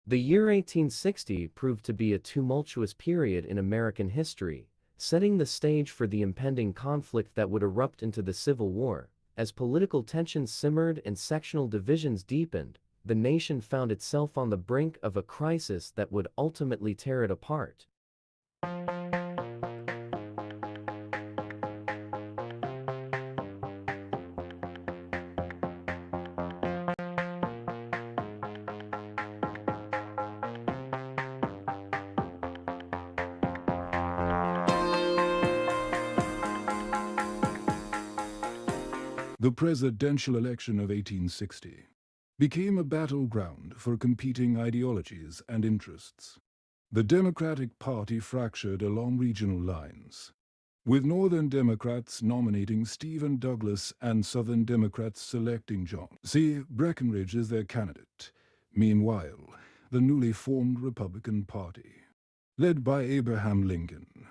The year 1860 proved to be a tumultuous period in American history, setting the stage for the impending conflict that would erupt into the Civil War. As political tensions simmered and sectional divisions deepened, the nation found itself on the brink of a crisis that would ultimately tear it apart. The presidential election of 1860 became a battleground for competing ideologies and interests. The Democratic Party fractured along regional lines, with Northern Democrats nominating Stephen Douglas and Southern Democrats selecting John C. Breckinridge as their candidate. Meanwhile, the newly formed Republican Party, led by Abraham Lincoln,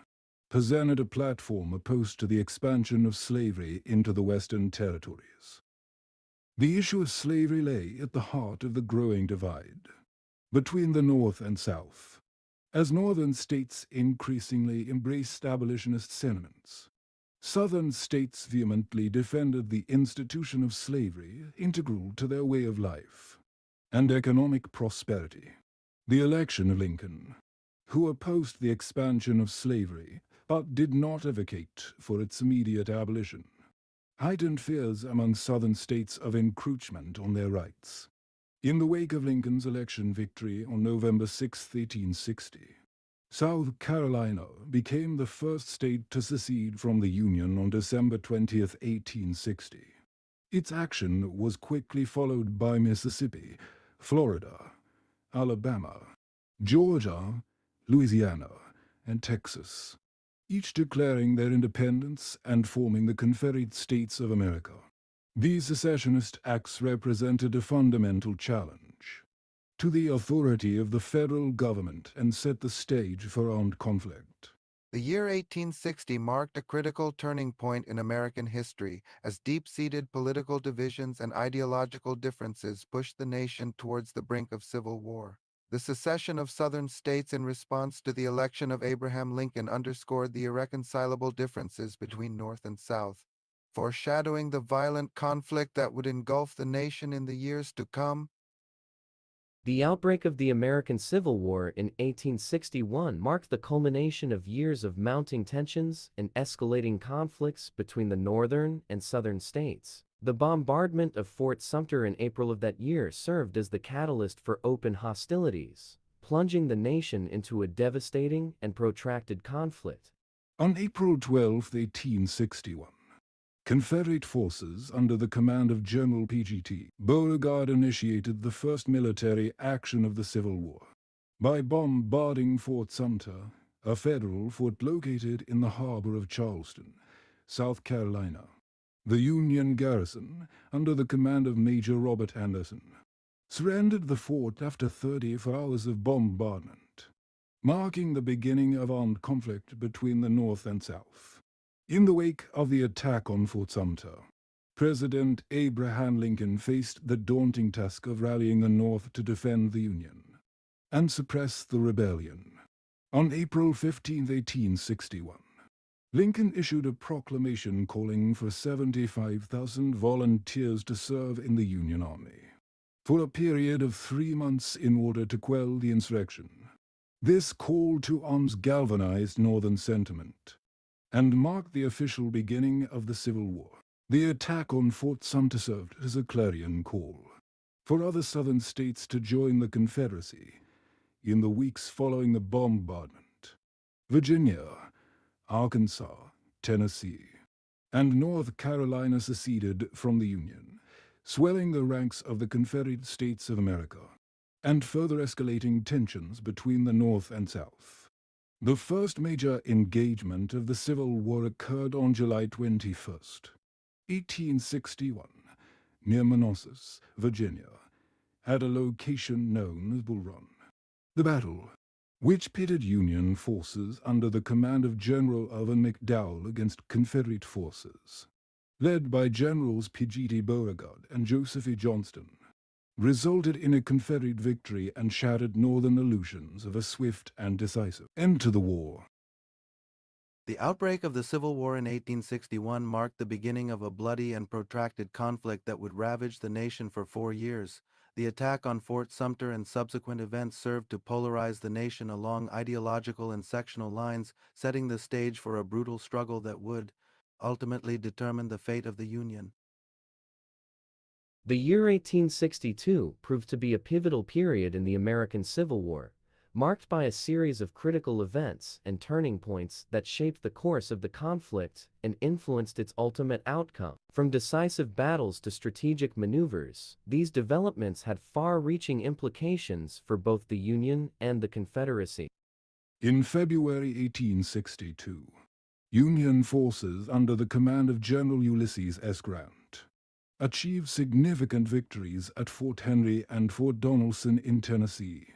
presented a platform opposed to the expansion of slavery into the Western territories. The issue of slavery lay at the heart of the growing divide between the North and South, as Northern states increasingly embraced abolitionist sentiments. Southern states vehemently defended the institution of slavery integral to their way of life and economic prosperity. The election of Lincoln, who opposed the expansion of slavery but did not advocate for its immediate abolition, heightened fears among Southern states of encroachment on their rights. In the wake of Lincoln's election victory on November 6, 1860, South Carolina became the first state to secede from the Union on December 20, 1860. Its action was quickly followed by Mississippi, Florida, Alabama, Georgia, Louisiana, and Texas, each declaring their independence and forming the Confederate States of America. These secessionist acts represented a fundamental challenge to the authority of the federal government and set the stage for armed conflict. The year 1860 marked a critical turning point in American history as deep-seated political divisions and ideological differences pushed the nation towards the brink of civil war. The secession of Southern states in response to the election of Abraham Lincoln underscored the irreconcilable differences between North and South, foreshadowing the violent conflict that would engulf the nation in the years to come. The outbreak of the American Civil War in 1861 marked the culmination of years of mounting tensions and escalating conflicts between the Northern and Southern states. The bombardment of Fort Sumter in April of that year served as the catalyst for open hostilities, plunging the nation into a devastating and protracted conflict. On April 12, 1861, Confederate forces under the command of General P.G.T. Beauregard initiated the first military action of the Civil War by bombarding Fort Sumter, a federal fort located in the harbor of Charleston, South Carolina. The Union garrison, under the command of Major Robert Anderson, surrendered the fort after 34 hours of bombardment, marking the beginning of armed conflict between the North and South. In the wake of the attack on Fort Sumter, President Abraham Lincoln faced the daunting task of rallying the North to defend the Union and suppress the rebellion. On April 15, 1861, Lincoln issued a proclamation calling for 75,000 volunteers to serve in the Union Army for a period of 3 months in order to quell the insurrection. This call to arms galvanized Northern sentiment and marked the official beginning of the Civil War. The attack on Fort Sumter served as a clarion call for other Southern states to join the Confederacy in the weeks following the bombardment. Virginia, Arkansas, Tennessee, and North Carolina seceded from the Union, swelling the ranks of the Confederate States of America and further escalating tensions between the North and South. The first major engagement of the Civil War occurred on July 21, 1861, near Manassas, Virginia, at a location known as Bull Run. The battle, which pitted Union forces under the command of General Irvin McDowell against Confederate forces, led by Generals P.G.T. Beauregard and Joseph E. Johnston, resulted in a Confederate victory and shattered Northern illusions of a swift and decisive end to the war. The outbreak of the Civil War in 1861 marked the beginning of a bloody and protracted conflict that would ravage the nation for 4 years. The attack on Fort Sumter and subsequent events served to polarize the nation along ideological and sectional lines, setting the stage for a brutal struggle that would ultimately determine the fate of the Union. The year 1862 proved to be a pivotal period in the American Civil War, marked by a series of critical events and turning points that shaped the course of the conflict and influenced its ultimate outcome. From decisive battles to strategic maneuvers, these developments had far-reaching implications for both the Union and the Confederacy. In February 1862, Union forces under the command of General Ulysses S. Grant achieved significant victories at Fort Henry and Fort Donelson in Tennessee.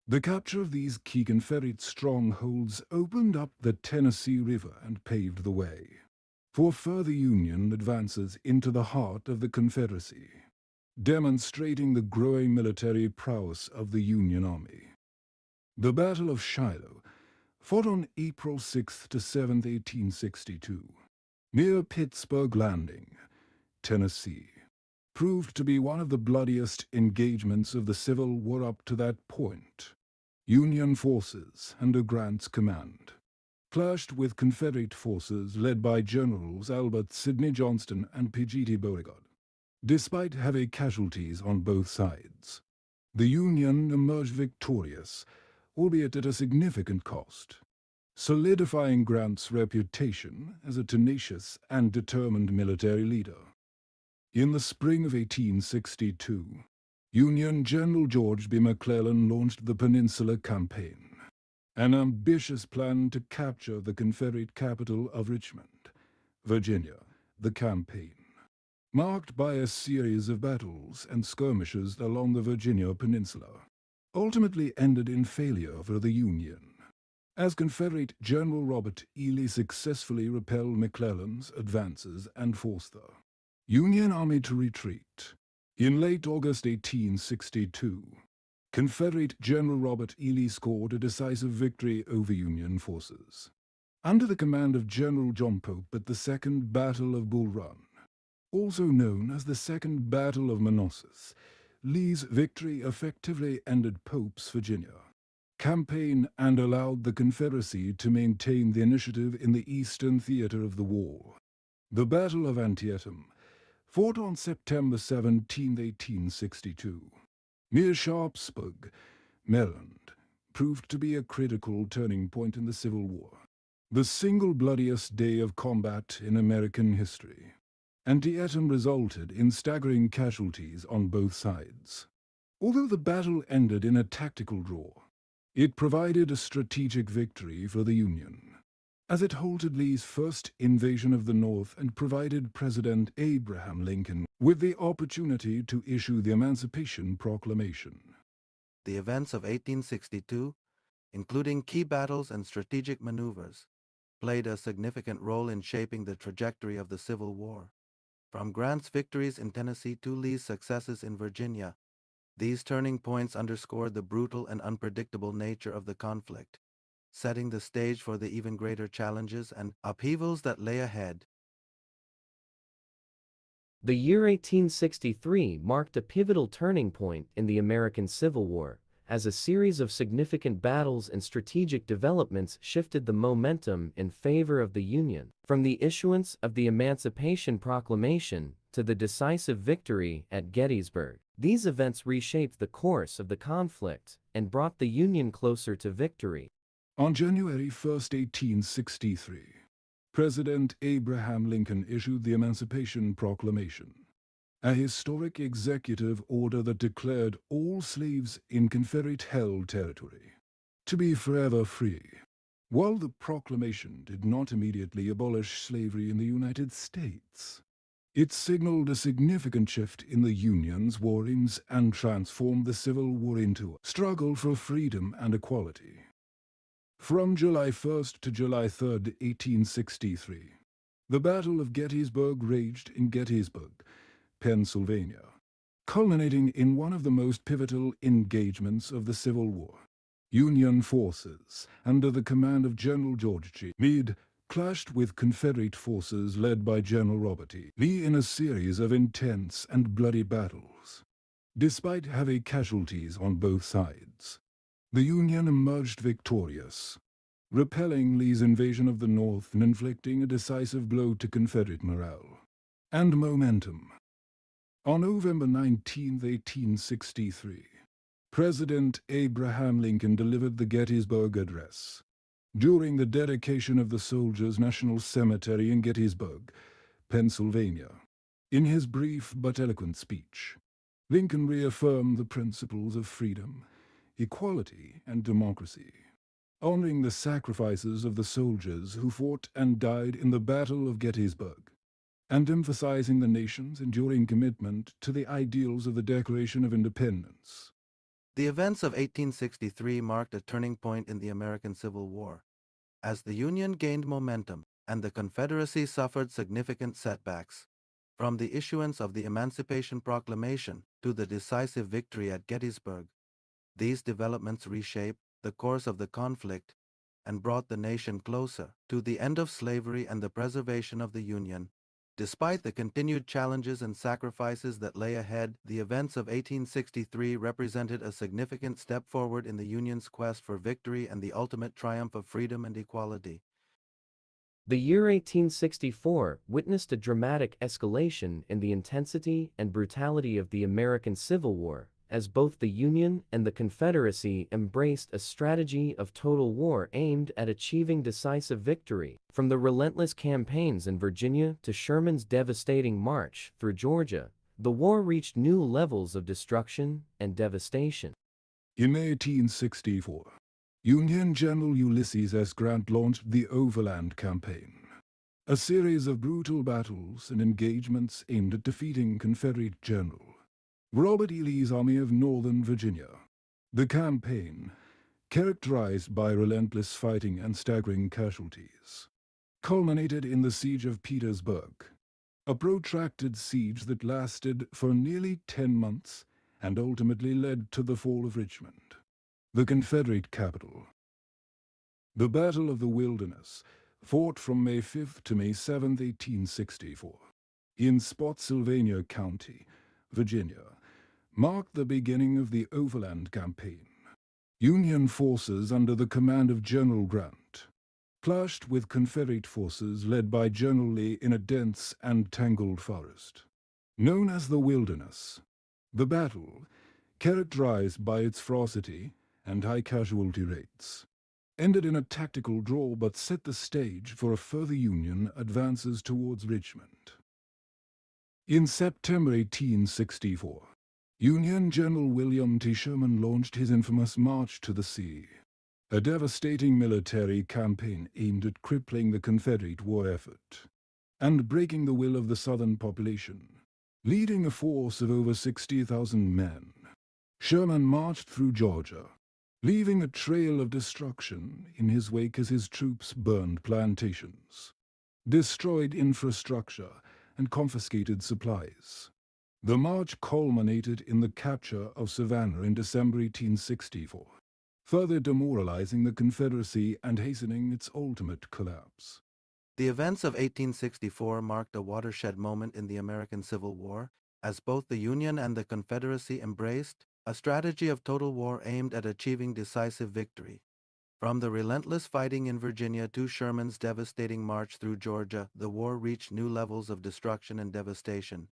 The capture of these key Confederate strongholds opened up the Tennessee River and paved the way for further Union advances into the heart of the Confederacy, demonstrating the growing military prowess of the Union Army. The Battle of Shiloh, fought on April 6 to 7, 1862, near Pittsburgh Landing, Tennessee, proved to be one of the bloodiest engagements of the Civil War up to that point. Union forces under Grant's command clashed with Confederate forces led by Generals Albert Sidney Johnston and P.G.T. Beauregard. Despite heavy casualties on both sides, the Union emerged victorious, albeit at a significant cost, solidifying Grant's reputation as a tenacious and determined military leader. In the spring of 1862, Union General George B. McClellan launched the Peninsula Campaign, an ambitious plan to capture the Confederate capital of Richmond, Virginia. The campaign, marked by a series of battles and skirmishes along the Virginia Peninsula, ultimately ended in failure for the Union, as Confederate General Robert E. Lee successfully repelled McClellan's advances and forced the Union Army to retreat. In late August 1862, Confederate General Robert E. Lee scored a decisive victory over Union forces. Under the command of General John Pope at the Second Battle of Bull Run, also known as the Second Battle of Manassas, Lee's victory effectively ended Pope's Virginia campaign and allowed the Confederacy to maintain the initiative in the eastern theater of the war. The Battle of Antietam, fought on September 17, 1862, near Sharpsburg, Maryland, proved to be a critical turning point in the Civil War, the single bloodiest day of combat in American history. Antietam resulted in staggering casualties on both sides. Although the battle ended in a tactical draw, it provided a strategic victory for the Union, as it halted Lee's first invasion of the North and provided President Abraham Lincoln with the opportunity to issue the Emancipation Proclamation. The events of 1862, including key battles and strategic maneuvers, played a significant role in shaping the trajectory of the Civil War. From Grant's victories in Tennessee to Lee's successes in Virginia, these turning points underscored the brutal and unpredictable nature of the conflict, setting the stage for the even greater challenges and upheavals that lay ahead. The year 1863 marked a pivotal turning point in the American Civil War, as a series of significant battles and strategic developments shifted the momentum in favor of the Union. From the issuance of the Emancipation Proclamation to the decisive victory at Gettysburg, these events reshaped the course of the conflict and brought the Union closer to victory. On January 1, 1863, President Abraham Lincoln issued the Emancipation Proclamation, a historic executive order that declared all slaves in Confederate-held territory to be forever free. While the proclamation did not immediately abolish slavery in the United States, it signaled a significant shift in the Union's war aims and transformed the Civil War into a struggle for freedom and equality. From July 1 to July 3, 1863, the Battle of Gettysburg raged in Gettysburg, Pennsylvania, culminating in one of the most pivotal engagements of the Civil War. Union forces, under the command of General George G. Meade, clashed with Confederate forces led by General Robert E. Lee in a series of intense and bloody battles. Despite heavy casualties on both sides, the Union emerged victorious, repelling Lee's invasion of the North and inflicting a decisive blow to Confederate morale and momentum. On November 19, 1863, President Abraham Lincoln delivered the Gettysburg Address. During the dedication of the Soldiers' National Cemetery in Gettysburg, Pennsylvania, in his brief but eloquent speech, Lincoln reaffirmed the principles of freedom, equality, and democracy, honoring the sacrifices of the soldiers who fought and died in the Battle of Gettysburg, and emphasizing the nation's enduring commitment to the ideals of the Declaration of Independence. The events of 1863 marked a turning point in the American Civil War. As the Union gained momentum and the Confederacy suffered significant setbacks, from the issuance of the Emancipation Proclamation to the decisive victory at Gettysburg, these developments reshaped the course of the conflict and brought the nation closer to the end of slavery and the preservation of the Union. Despite the continued challenges and sacrifices that lay ahead, the events of 1863 represented a significant step forward in the Union's quest for victory and the ultimate triumph of freedom and equality. The year 1864 witnessed a dramatic escalation in the intensity and brutality of the American Civil War, as both the Union and the Confederacy embraced a strategy of total war aimed at achieving decisive victory. From the relentless campaigns in Virginia to Sherman's devastating march through Georgia, the war reached new levels of destruction and devastation. In 1864, Union General Ulysses S. Grant launched the Overland Campaign, a series of brutal battles and engagements aimed at defeating Confederate General Robert E. Lee's Army of Northern Virginia. The campaign, characterized by relentless fighting and staggering casualties, culminated in the Siege of Petersburg, a protracted siege that lasted for nearly 10 months and ultimately led to the fall of Richmond, the Confederate capital. The Battle of the Wilderness, fought from May 5 to May 7, 1864, in Spotsylvania County, Virginia, marked the beginning of the Overland Campaign. Union forces under the command of General Grant clashed with Confederate forces led by General Lee in a dense and tangled forest. Known as the Wilderness, the battle, characterized by its ferocity and high casualty rates, ended in a tactical draw but set the stage for a further Union advances towards Richmond. In September 1864, Union General William T. Sherman launched his infamous March to the Sea, a devastating military campaign aimed at crippling the Confederate war effort and breaking the will of the Southern population. Leading a force of over 60,000 men, Sherman marched through Georgia, leaving a trail of destruction in his wake as his troops burned plantations, destroyed infrastructure, and confiscated supplies. The march culminated in the capture of Savannah in December 1864, further demoralizing the Confederacy and hastening its ultimate collapse. The events of 1864 marked a watershed moment in the American Civil War, as both the Union and the Confederacy embraced a strategy of total war aimed at achieving decisive victory. From the relentless fighting in Virginia to Sherman's devastating march through Georgia, the war reached new levels of destruction and devastation.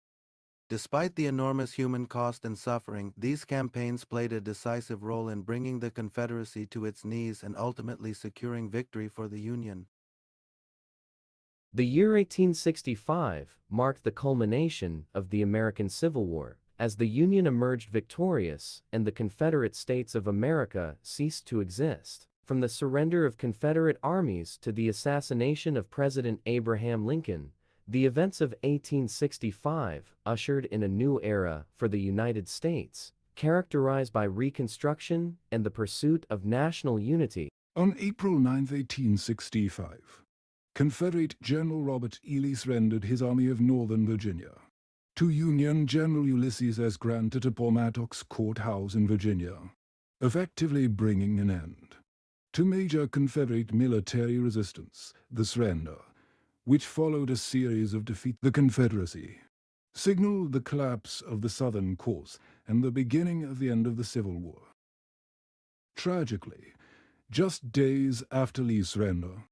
Despite the enormous human cost and suffering, these campaigns played a decisive role in bringing the Confederacy to its knees and ultimately securing victory for the Union. The year 1865 marked the culmination of the American Civil War, as the Union emerged victorious and the Confederate States of America ceased to exist. From the surrender of Confederate armies to the assassination of President Abraham Lincoln, the events of 1865 ushered in a new era for the United States, characterized by Reconstruction and the pursuit of national unity. On April 9, 1865, Confederate General Robert E. Lee surrendered his Army of Northern Virginia, to Union General Ulysses S. Grant at Appomattox Courthouse in Virginia, effectively bringing an end to major Confederate military resistance. The surrender, which followed a series of defeats, the Confederacy signaled the collapse of the Southern cause and the beginning of the end of the Civil War. Tragically, just days after Lee's surrender,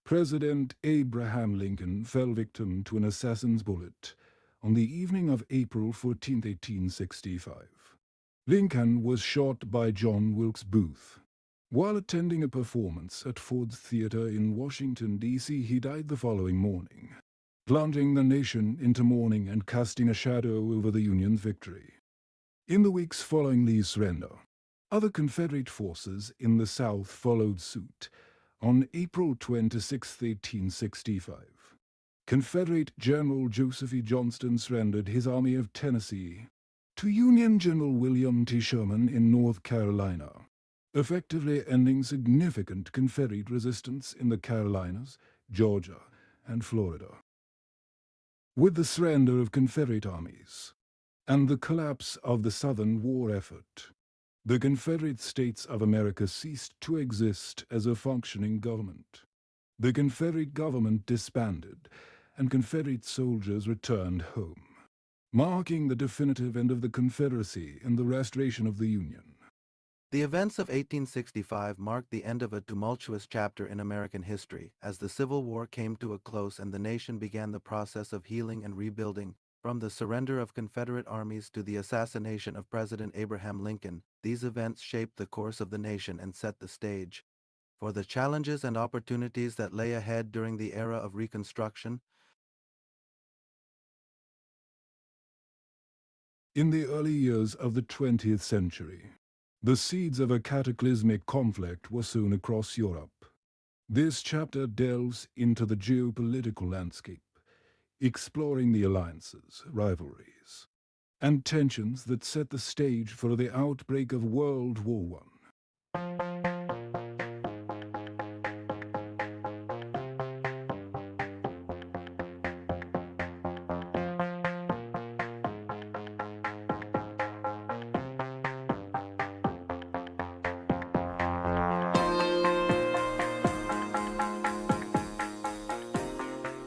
President Abraham Lincoln fell victim to an assassin's bullet on the evening of April 14, 1865. Lincoln was shot by John Wilkes Booth. While attending a performance at Ford's Theater in Washington, D.C., he died the following morning, plunging the nation into mourning and casting a shadow over the Union's victory. In the weeks following Lee's surrender, other Confederate forces in the South followed suit. On April 26, 1865, Confederate General Joseph E. Johnston surrendered his Army of Tennessee to Union General William T. Sherman in North Carolina, effectively ending significant Confederate resistance in the Carolinas, Georgia, and Florida. With the surrender of Confederate armies and the collapse of the Southern war effort, the Confederate States of America ceased to exist as a functioning government. The Confederate government disbanded, and Confederate soldiers returned home, marking the definitive end of the Confederacy and the restoration of the Union. The events of 1865 marked the end of a tumultuous chapter in American history, as the Civil War came to a close and the nation began the process of healing and rebuilding. From the surrender of Confederate armies to the assassination of President Abraham Lincoln, these events shaped the course of the nation and set the stage for the challenges and opportunities that lay ahead during the era of Reconstruction. In the early years of the 20th century, the seeds of a cataclysmic conflict were sown across Europe. This chapter delves into the geopolitical landscape, exploring the alliances, rivalries, and tensions that set the stage for the outbreak of World War I.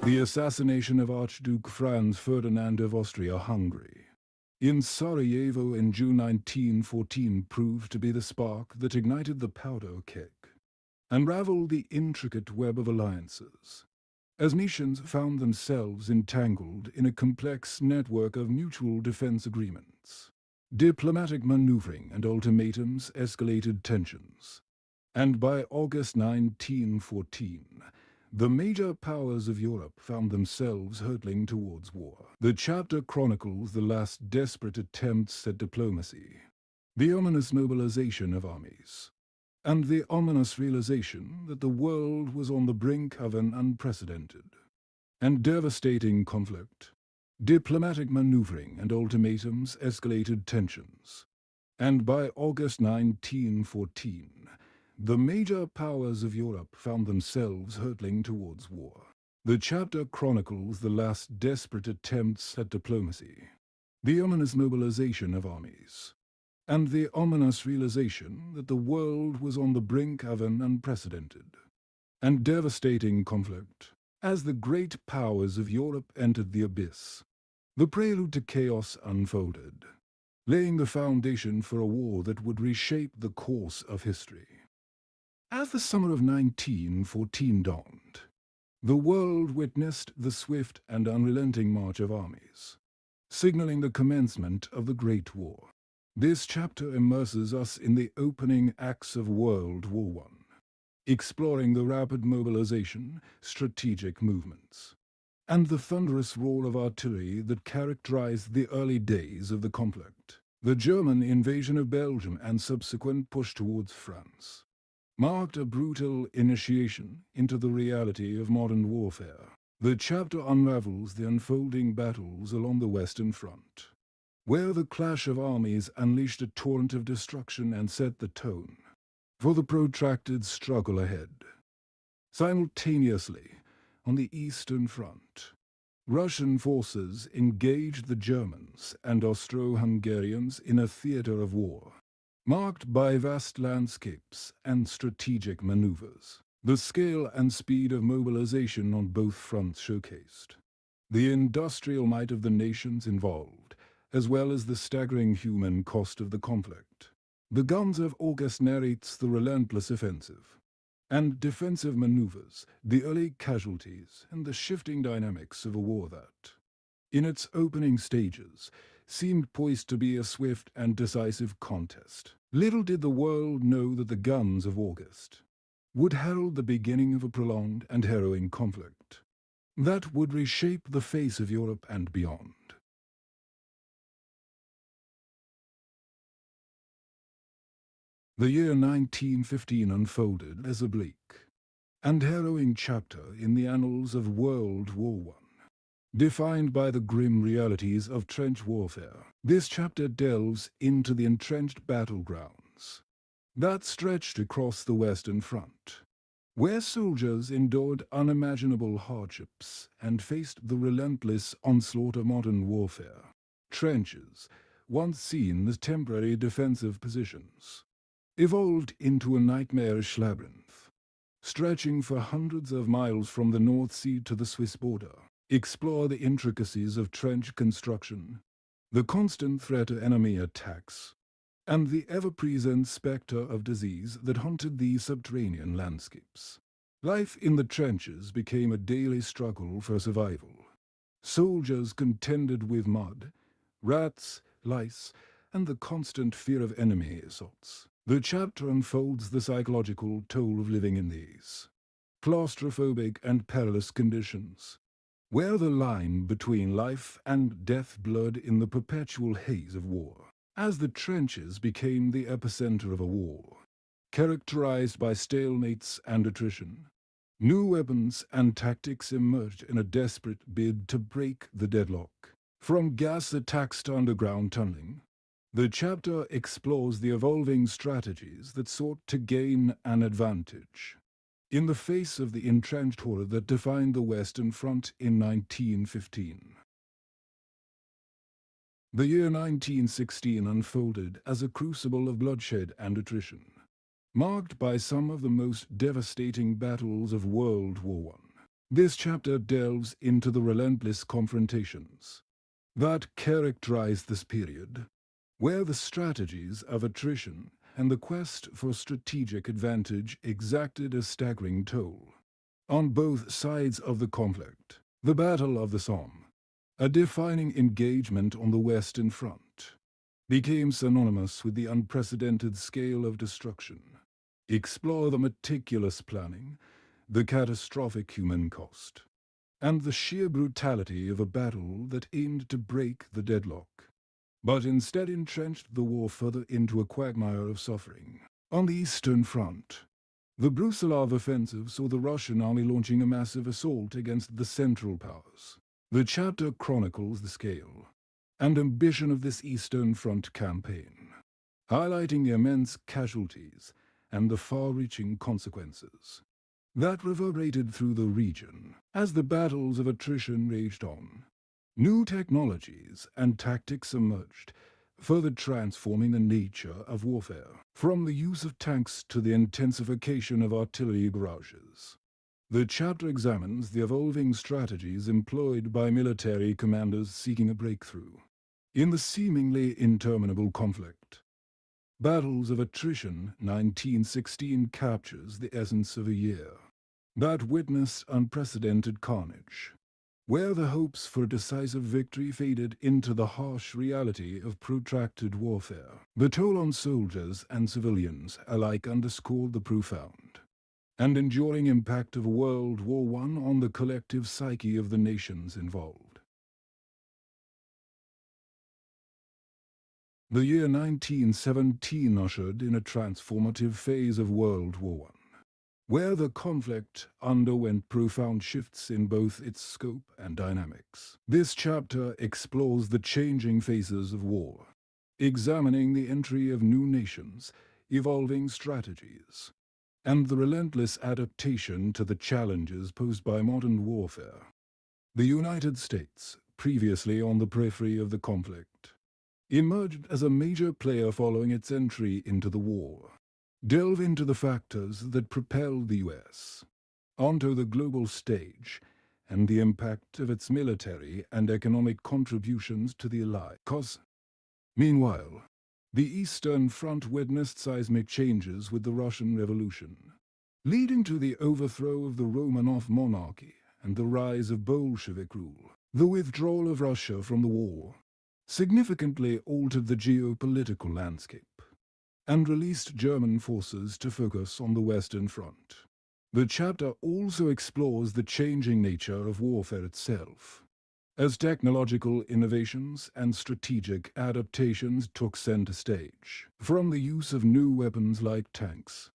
The assassination of Archduke Franz Ferdinand of Austria-Hungary in Sarajevo in June 1914 proved to be the spark that ignited the powder keg, unraveled the intricate web of alliances, as nations found themselves entangled in a complex network of mutual defense agreements. Diplomatic maneuvering and ultimatums escalated tensions, and by August 1914, the major powers of Europe found themselves hurtling towards war. The chapter chronicles the last desperate attempts at diplomacy, the ominous mobilization of armies, and the ominous realization that the world was on the brink of an unprecedented and devastating conflict. Diplomatic maneuvering and ultimatums escalated tensions, and by August 1914, the major powers of Europe found themselves hurtling towards war. The chapter chronicles the last desperate attempts at diplomacy, the ominous mobilization of armies, and the ominous realization that the world was on the brink of an unprecedented and devastating conflict. As the great powers of Europe entered the abyss, the prelude to chaos unfolded, laying the foundation for a war that would reshape the course of history. As the summer of 1914 dawned, the world witnessed the swift and unrelenting march of armies, signaling the commencement of the Great War. This chapter immerses us in the opening acts of World War I, exploring the rapid mobilization, strategic movements, and the thunderous roar of artillery that characterized the early days of the conflict. The German invasion of Belgium and subsequent push towards France marked a brutal initiation into the reality of modern warfare. The chapter unravels the unfolding battles along the Western Front, where the clash of armies unleashed a torrent of destruction and set the tone for the protracted struggle ahead. Simultaneously, on the Eastern Front, Russian forces engaged the Germans and Austro-Hungarians in a theater of war, marked by vast landscapes and strategic maneuvers. The scale and speed of mobilization on both fronts showcased the industrial might of the nations involved, as well as the staggering human cost of the conflict. The Guns of August narrates the relentless offensive and defensive maneuvers, the early casualties, and the shifting dynamics of a war that, in its opening stages, seemed poised to be a swift and decisive contest. Little did the world know that the Guns of August would herald the beginning of a prolonged and harrowing conflict that would reshape the face of Europe and beyond. The year 1915 unfolded as a bleak and harrowing chapter in the annals of World War I, defined by the grim realities of trench warfare. This chapter delves into the entrenched battlegrounds that stretched across the Western Front, where soldiers endured unimaginable hardships and faced the relentless onslaught of modern warfare. Trenches, once seen as temporary defensive positions, evolved into a nightmarish labyrinth, stretching for hundreds of miles from the North Sea to the Swiss border. Explore the intricacies of trench construction, the constant threat of enemy attacks, and the ever-present specter of disease that haunted these subterranean landscapes. Life in the trenches became a daily struggle for survival. Soldiers contended with mud, rats, lice, and the constant fear of enemy assaults. The chapter unfolds the psychological toll of living in these claustrophobic and perilous conditions, where the line between life and death blurred in the perpetual haze of war. As the trenches became the epicenter of a war, characterized by stalemates and attrition, new weapons and tactics emerged in a desperate bid to break the deadlock. From gas attacks to underground tunneling, the chapter explores the evolving strategies that sought to gain an advantage in the face of the entrenched horror that defined the Western Front in 1915. The year 1916 unfolded as a crucible of bloodshed and attrition, marked by some of the most devastating battles of World War I. This chapter delves into the relentless confrontations that characterized this period, where the strategies of attrition and the quest for strategic advantage exacted a staggering toll on both sides of the conflict. The Battle of the Somme, a defining engagement on the Western Front, became synonymous with the unprecedented scale of destruction. Explore the meticulous planning, the catastrophic human cost, and the sheer brutality of a battle that aimed to break the deadlock, but instead entrenched the war further into a quagmire of suffering. On the Eastern Front, the Brusilov offensive saw the Russian army launching a massive assault against the Central Powers. The chapter chronicles the scale and ambition of this Eastern Front campaign, highlighting the immense casualties and the far-reaching consequences that reverberated through the region. As the battles of attrition raged on, new technologies and tactics emerged, further transforming the nature of warfare, from the use of tanks to the intensification of artillery barrages. The chapter examines the evolving strategies employed by military commanders seeking a breakthrough in the seemingly interminable conflict. Battles of Attrition 1916 captures the essence of a year that witnessed unprecedented carnage, where the hopes for decisive victory faded into the harsh reality of protracted warfare. The toll on soldiers and civilians alike underscored the profound and enduring impact of World War I on the collective psyche of the nations involved. The year 1917 ushered in a transformative phase of World War I, where the conflict underwent profound shifts in both its scope and dynamics. This chapter explores the changing phases of war, examining the entry of new nations, evolving strategies, and the relentless adaptation to the challenges posed by modern warfare. The United States, previously on the periphery of the conflict, emerged as a major player following its entry into the war. Delve into the factors that propelled the U.S. onto the global stage and the impact of its military and economic contributions to the Allied cause. Meanwhile, the Eastern Front witnessed seismic changes with the Russian Revolution, leading to the overthrow of the Romanov monarchy and the rise of Bolshevik rule. The withdrawal of Russia from the war significantly altered the geopolitical landscape and released German forces to focus on the Western Front. The chapter also explores the changing nature of warfare itself, as technological innovations and strategic adaptations took center stage, from the use of new weapons like tanks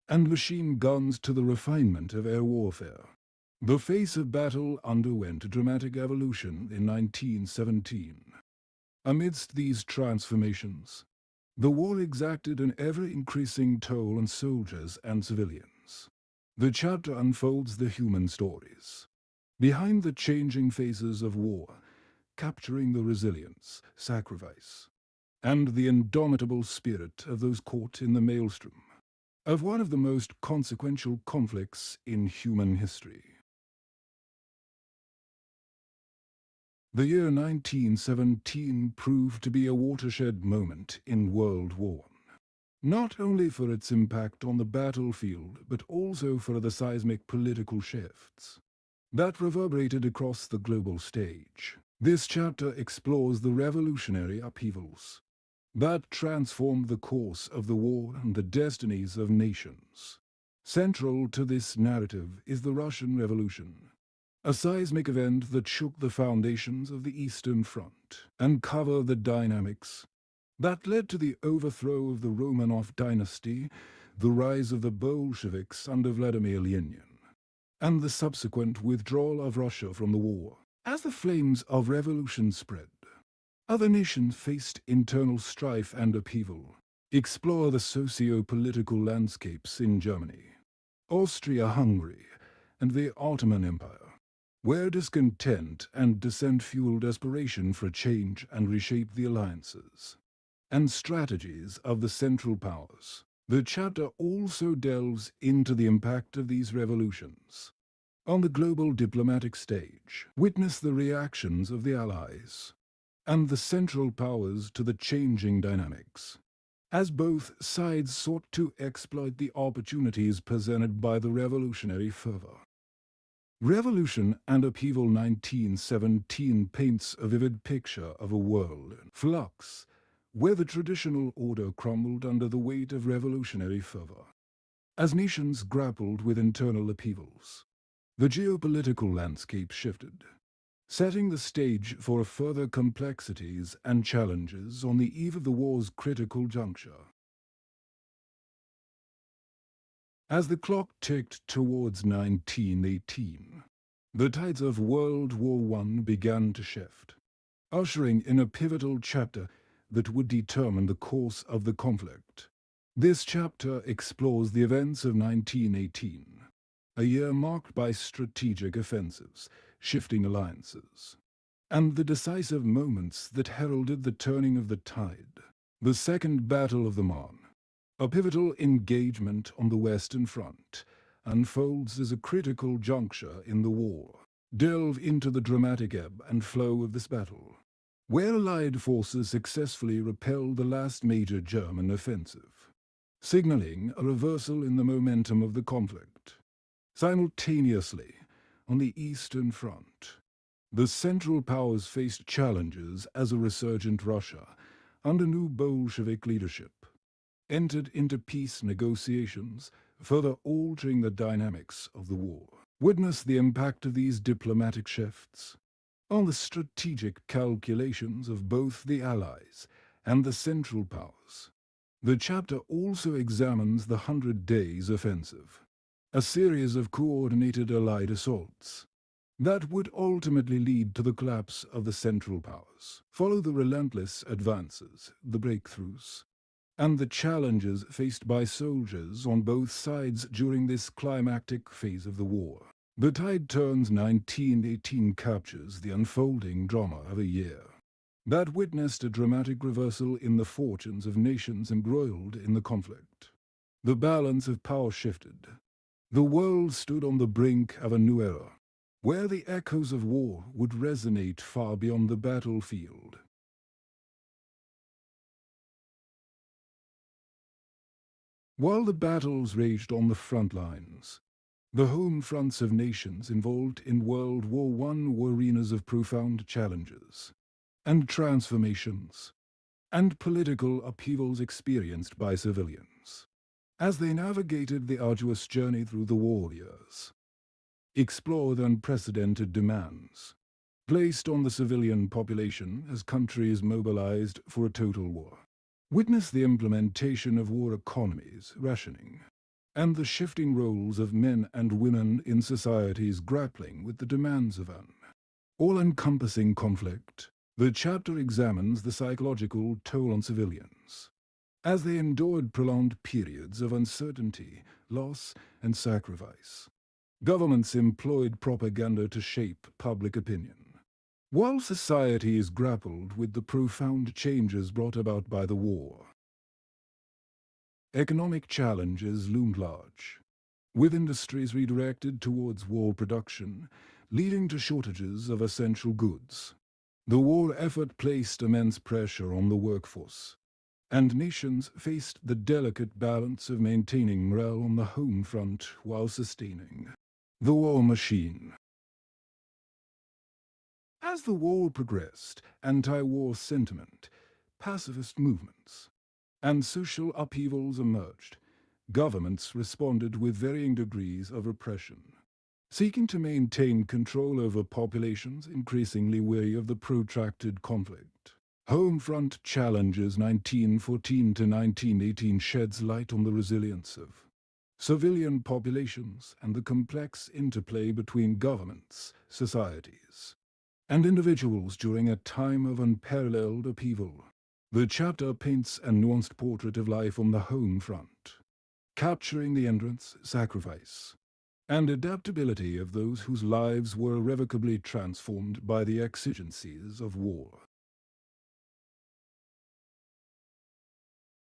and machine guns to the refinement of air warfare. The face of battle underwent a dramatic evolution in 1917. Amidst these transformations, the war exacted an ever-increasing toll on soldiers and civilians. The chapter unfolds the human stories behind the changing phases of war, capturing the resilience, sacrifice, and the indomitable spirit of those caught in the maelstrom of one of the most consequential conflicts in human history. The year 1917 proved to be a watershed moment in World War I, not only for its impact on the battlefield, but also for the seismic political shifts that reverberated across the global stage. This chapter explores the revolutionary upheavals that transformed the course of the war and the destinies of nations. Central to this narrative is the Russian Revolution, a seismic event that shook the foundations of the Eastern Front and covered the dynamics that led to the overthrow of the Romanov dynasty, the rise of the Bolsheviks under Vladimir Lenin, and the subsequent withdrawal of Russia from the war. As the flames of revolution spread, other nations faced internal strife and upheaval. Explore the socio-political landscapes in Germany, Austria-Hungary, and the Ottoman Empire, where discontent and dissent fueled aspiration for change and reshaped the alliances and strategies of the Central Powers. The chapter also delves into the impact of these revolutions on the global diplomatic stage. Witness the reactions of the Allies and the Central Powers to the changing dynamics, as both sides sought to exploit the opportunities presented by the revolutionary fervor. Revolution and Upheaval 1917 paints a vivid picture of a world in flux, where the traditional order crumbled under the weight of revolutionary fervor. As nations grappled with internal upheavals, the geopolitical landscape shifted, setting the stage for further complexities and challenges on the eve of the war's critical juncture. As the clock ticked towards 1918, the tides of World War I began to shift, ushering in a pivotal chapter that would determine the course of the conflict. This chapter explores the events of 1918, a year marked by strategic offensives, shifting alliances, and the decisive moments that heralded the turning of the tide. The Second Battle of the Marne, a pivotal engagement on the Western Front, unfolds as a critical juncture in the war. Delve into the dramatic ebb and flow of this battle, where Allied forces successfully repelled the last major German offensive, signaling a reversal in the momentum of the conflict. Simultaneously, on the Eastern Front, the Central Powers faced challenges as a resurgent Russia, under new Bolshevik leadership, entered into peace negotiations, further altering the dynamics of the war. Witness the impact of these diplomatic shifts on the strategic calculations of both the Allies and the Central Powers. The chapter also examines the 100 Days Offensive, a series of coordinated Allied assaults that would ultimately lead to the collapse of the Central Powers. Follow the relentless advances, the breakthroughs, and the challenges faced by soldiers on both sides during this climactic phase of the war. The Tide Turns 1918 captures the unfolding drama of a year that witnessed a dramatic reversal in the fortunes of nations embroiled in the conflict. The balance of power shifted. The world stood on the brink of a new era, where the echoes of war would resonate far beyond the battlefield. While the battles raged on the front lines, the home fronts of nations involved in World War I were arenas of profound challenges and transformations, and political upheavals experienced by civilians as they navigated the arduous journey through the war years. Explored unprecedented demands placed on the civilian population as countries mobilized for a total war. Witness the implementation of war economies, rationing, and the shifting roles of men and women in societies grappling with the demands of an all-encompassing conflict. The chapter examines the psychological toll on civilians as they endured prolonged periods of uncertainty, loss, and sacrifice. Governments employed propaganda to shape public opinion, while societies grappled with the profound changes brought about by the war. Economic challenges loomed large, with industries redirected towards war production, leading to shortages of essential goods. The war effort placed immense pressure on the workforce, and nations faced the delicate balance of maintaining morale on the home front while sustaining the war machine. As the war progressed, anti-war sentiment, pacifist movements, and social upheavals emerged. Governments responded with varying degrees of repression, seeking to maintain control over populations increasingly weary of the protracted conflict. Homefront Challenges 1914 to 1918 sheds light on the resilience of civilian populations and the complex interplay between governments, societies, and individuals during a time of unparalleled upheaval. The chapter paints a nuanced portrait of life on the home front, capturing the endurance, sacrifice, and adaptability of those whose lives were irrevocably transformed by the exigencies of war.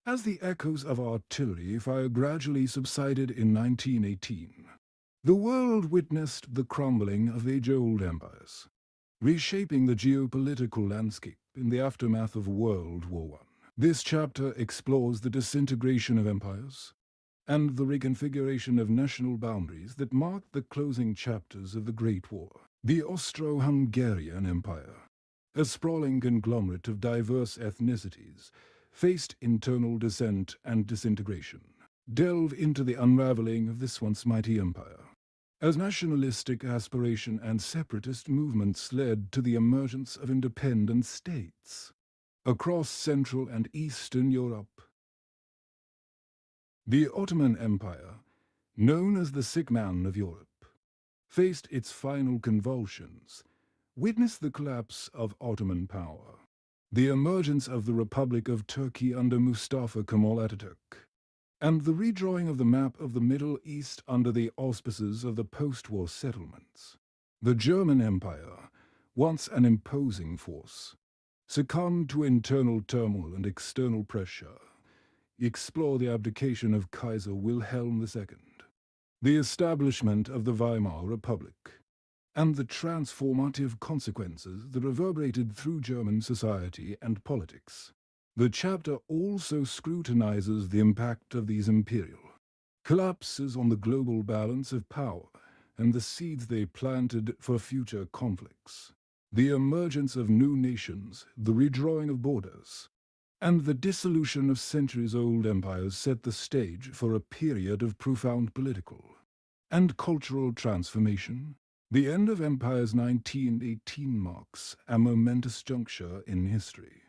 As the echoes of artillery fire gradually subsided in 1918, the world witnessed the crumbling of age-old empires, reshaping the geopolitical landscape in the aftermath of World War I. This chapter explores the disintegration of empires and the reconfiguration of national boundaries that marked the closing chapters of the Great War. The Austro-Hungarian Empire, a sprawling conglomerate of diverse ethnicities, faced internal dissent and disintegration. Delve into the unraveling of this once mighty empire, as nationalistic aspiration and separatist movements led to the emergence of independent states across Central and Eastern Europe. The Ottoman Empire, known as the sick man of Europe, faced its final convulsions, witnessed the collapse of Ottoman power, the emergence of the Republic of Turkey under Mustafa Kemal Atatürk, and the redrawing of the map of the Middle East under the auspices of the post-war settlements. The German Empire, once an imposing force, succumbed to internal turmoil and external pressure. Explore the abdication of Kaiser Wilhelm II, the establishment of the Weimar Republic, and the transformative consequences that reverberated through German society and politics. The chapter also scrutinizes the impact of these imperial collapses on the global balance of power and the seeds they planted for future conflicts. The emergence of new nations, the redrawing of borders, and the dissolution of centuries-old empires set the stage for a period of profound political and cultural transformation. The end of Empire's 1918 marks a momentous juncture in history,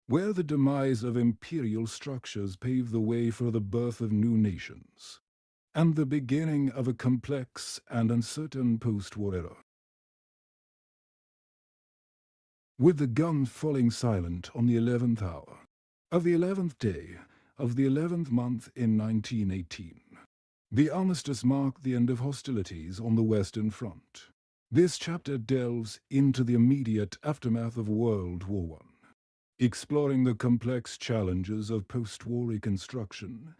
where the demise of imperial structures paved the way for the birth of new nations, and the beginning of a complex and uncertain post-war era. With the guns falling silent on the 11th hour of the 11th day of the 11th month in 1918, The armistice marked the end of hostilities on the Western Front. This chapter delves into the immediate aftermath of World War I, exploring the complex challenges of post-war reconstruction,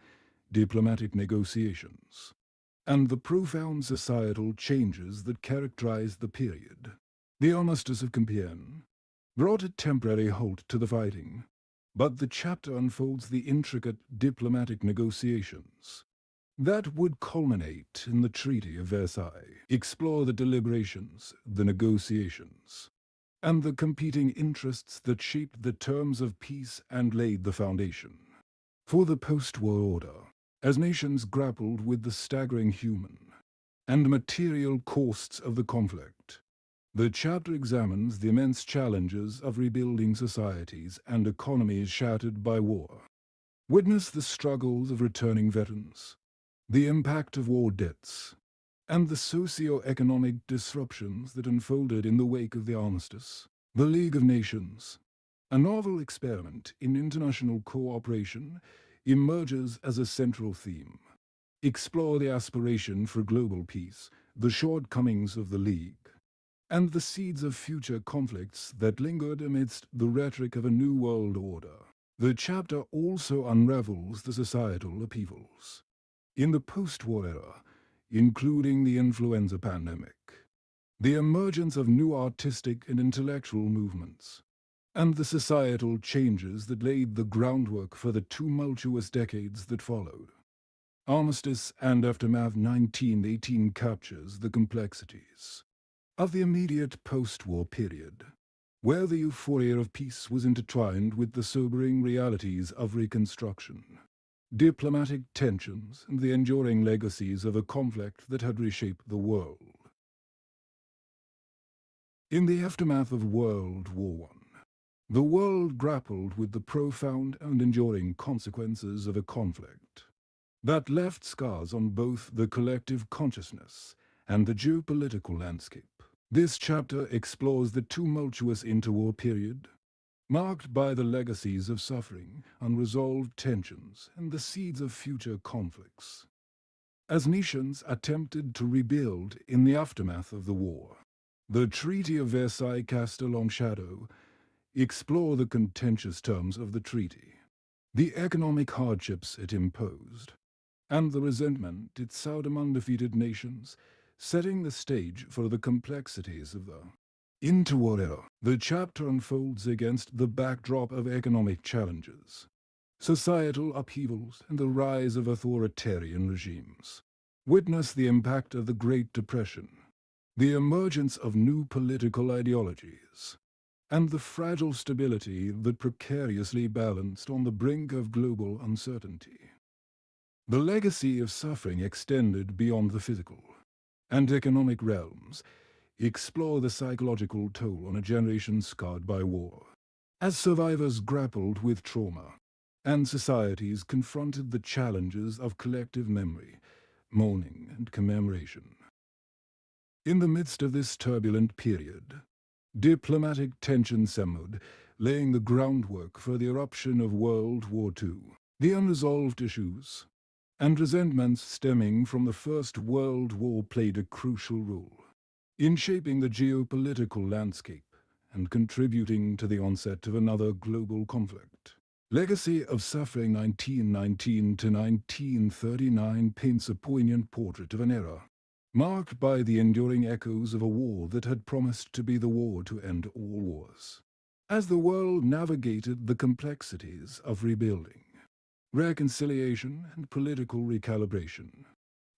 diplomatic negotiations, and the profound societal changes that characterized the period. The armistice of Compiègne brought a temporary halt to the fighting, but the chapter unfolds the intricate diplomatic negotiations that would culminate in the Treaty of Versailles, explore the deliberations, the negotiations, and the competing interests that shaped the terms of peace and laid the foundation for the post-war order, as nations grappled with the staggering human and material costs of the conflict. The chapter examines the immense challenges of rebuilding societies and economies shattered by war. Witness the struggles of returning veterans, the impact of war debts, and the socio-economic disruptions that unfolded in the wake of the armistice. The League of Nations, a novel experiment in international cooperation, emerges as a central theme. Explore the aspiration for global peace, the shortcomings of the League, and the seeds of future conflicts that lingered amidst the rhetoric of a new world order. The chapter also unravels the societal upheavals in the post-war era, including the influenza pandemic, the emergence of new artistic and intellectual movements, and the societal changes that laid the groundwork for the tumultuous decades that followed. Armistice and Aftermath 1918 captures the complexities of the immediate post-war period, where the euphoria of peace was intertwined with the sobering realities of reconstruction, diplomatic tensions, and the enduring legacies of a conflict that had reshaped the world. In the aftermath of World War I, the world grappled with the profound and enduring consequences of a conflict that left scars on both the collective consciousness and the geopolitical landscape. This chapter explores the tumultuous interwar period, marked by the legacies of suffering, unresolved tensions, and the seeds of future conflicts. As nations attempted to rebuild in the aftermath of the war, the Treaty of Versailles cast a long shadow. Explore the contentious terms of the treaty, the economic hardships it imposed, and the resentment it sowed among defeated nations, setting the stage for the complexities of the interwar era. The chapter unfolds against the backdrop of economic challenges, societal upheavals, and the rise of authoritarian regimes. Witness the impact of the Great Depression, the emergence of new political ideologies, and the fragile stability that precariously balanced on the brink of global uncertainty. The legacy of suffering extended beyond the physical and economic realms. Explore the psychological toll on a generation scarred by war, as survivors grappled with trauma and societies confronted the challenges of collective memory, mourning, and commemoration. In the midst of this turbulent period, diplomatic tension simmered, laying the groundwork for the eruption of World War II. The unresolved issues and resentments stemming from the First World War played a crucial role in shaping the geopolitical landscape and contributing to the onset of another global conflict. Legacy of Suffering 1919 to 1939 paints a poignant portrait of an era marked by the enduring echoes of a war that had promised to be the war to end all wars. As the world navigated the complexities of rebuilding, reconciliation, and political recalibration,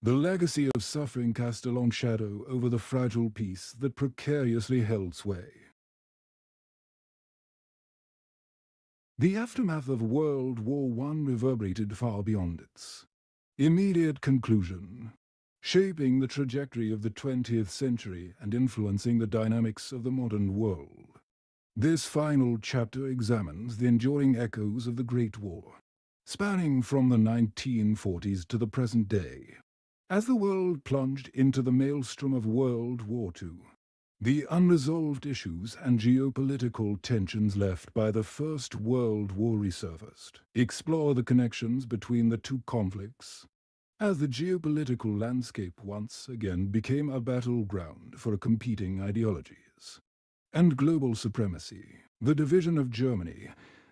the legacy of suffering cast a long shadow over the fragile peace that precariously held sway. The aftermath of World War I reverberated far beyond its immediate conclusion, shaping the trajectory of the 20th century and influencing the dynamics of the modern world. This final chapter examines the enduring echoes of the Great War, spanning from the 1940s to the present day. As the world plunged into the maelstrom of World War II, the unresolved issues and geopolitical tensions left by the First World War resurfaced. Explore the connections between the two conflicts as the geopolitical landscape once again became a battleground for competing ideologies and global supremacy. The division of Germany,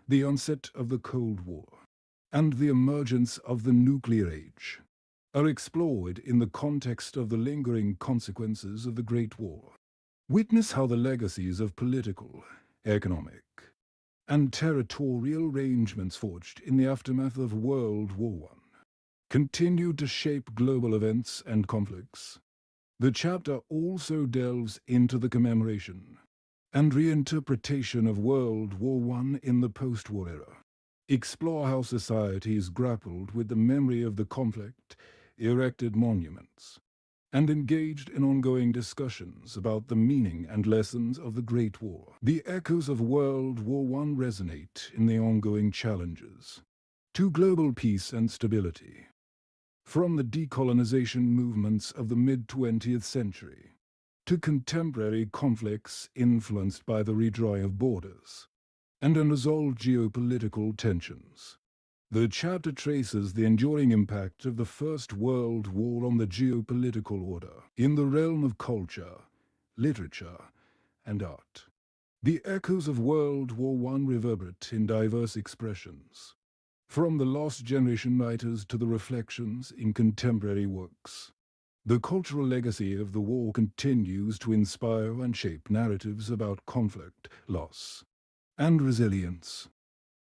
the onset of the Cold War, and the emergence of the nuclear age are explored in the context of the lingering consequences of the Great War. Witness how the legacies of political, economic, and territorial arrangements forged in the aftermath of World War I continued to shape global events and conflicts. The chapter also delves into the commemoration and reinterpretation of World War I in the post-war era. Explore how societies grappled with the memory of the conflict, erected monuments, and engaged in ongoing discussions about the meaning and lessons of the Great War. The echoes of World War I resonate in the ongoing challenges to global peace and stability, from the decolonization movements of the mid-20th century to contemporary conflicts influenced by the redrawing of borders and unresolved geopolitical tensions. The chapter traces the enduring impact of the First World War on the geopolitical order in the realm of culture, literature, and art. The echoes of World War I reverberate in diverse expressions, from the Lost Generation writers to the reflections in contemporary works. The cultural legacy of the war continues to inspire and shape narratives about conflict, loss, and resilience.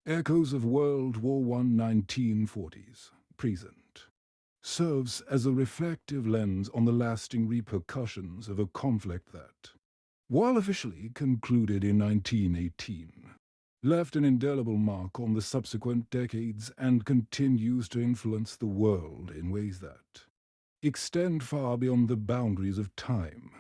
Echoes of World War I 1940s, present, serves as a reflective lens on the lasting repercussions of a conflict that, while officially concluded in 1918, left an indelible mark on the subsequent decades and continues to influence the world in ways that extend far beyond the boundaries of time.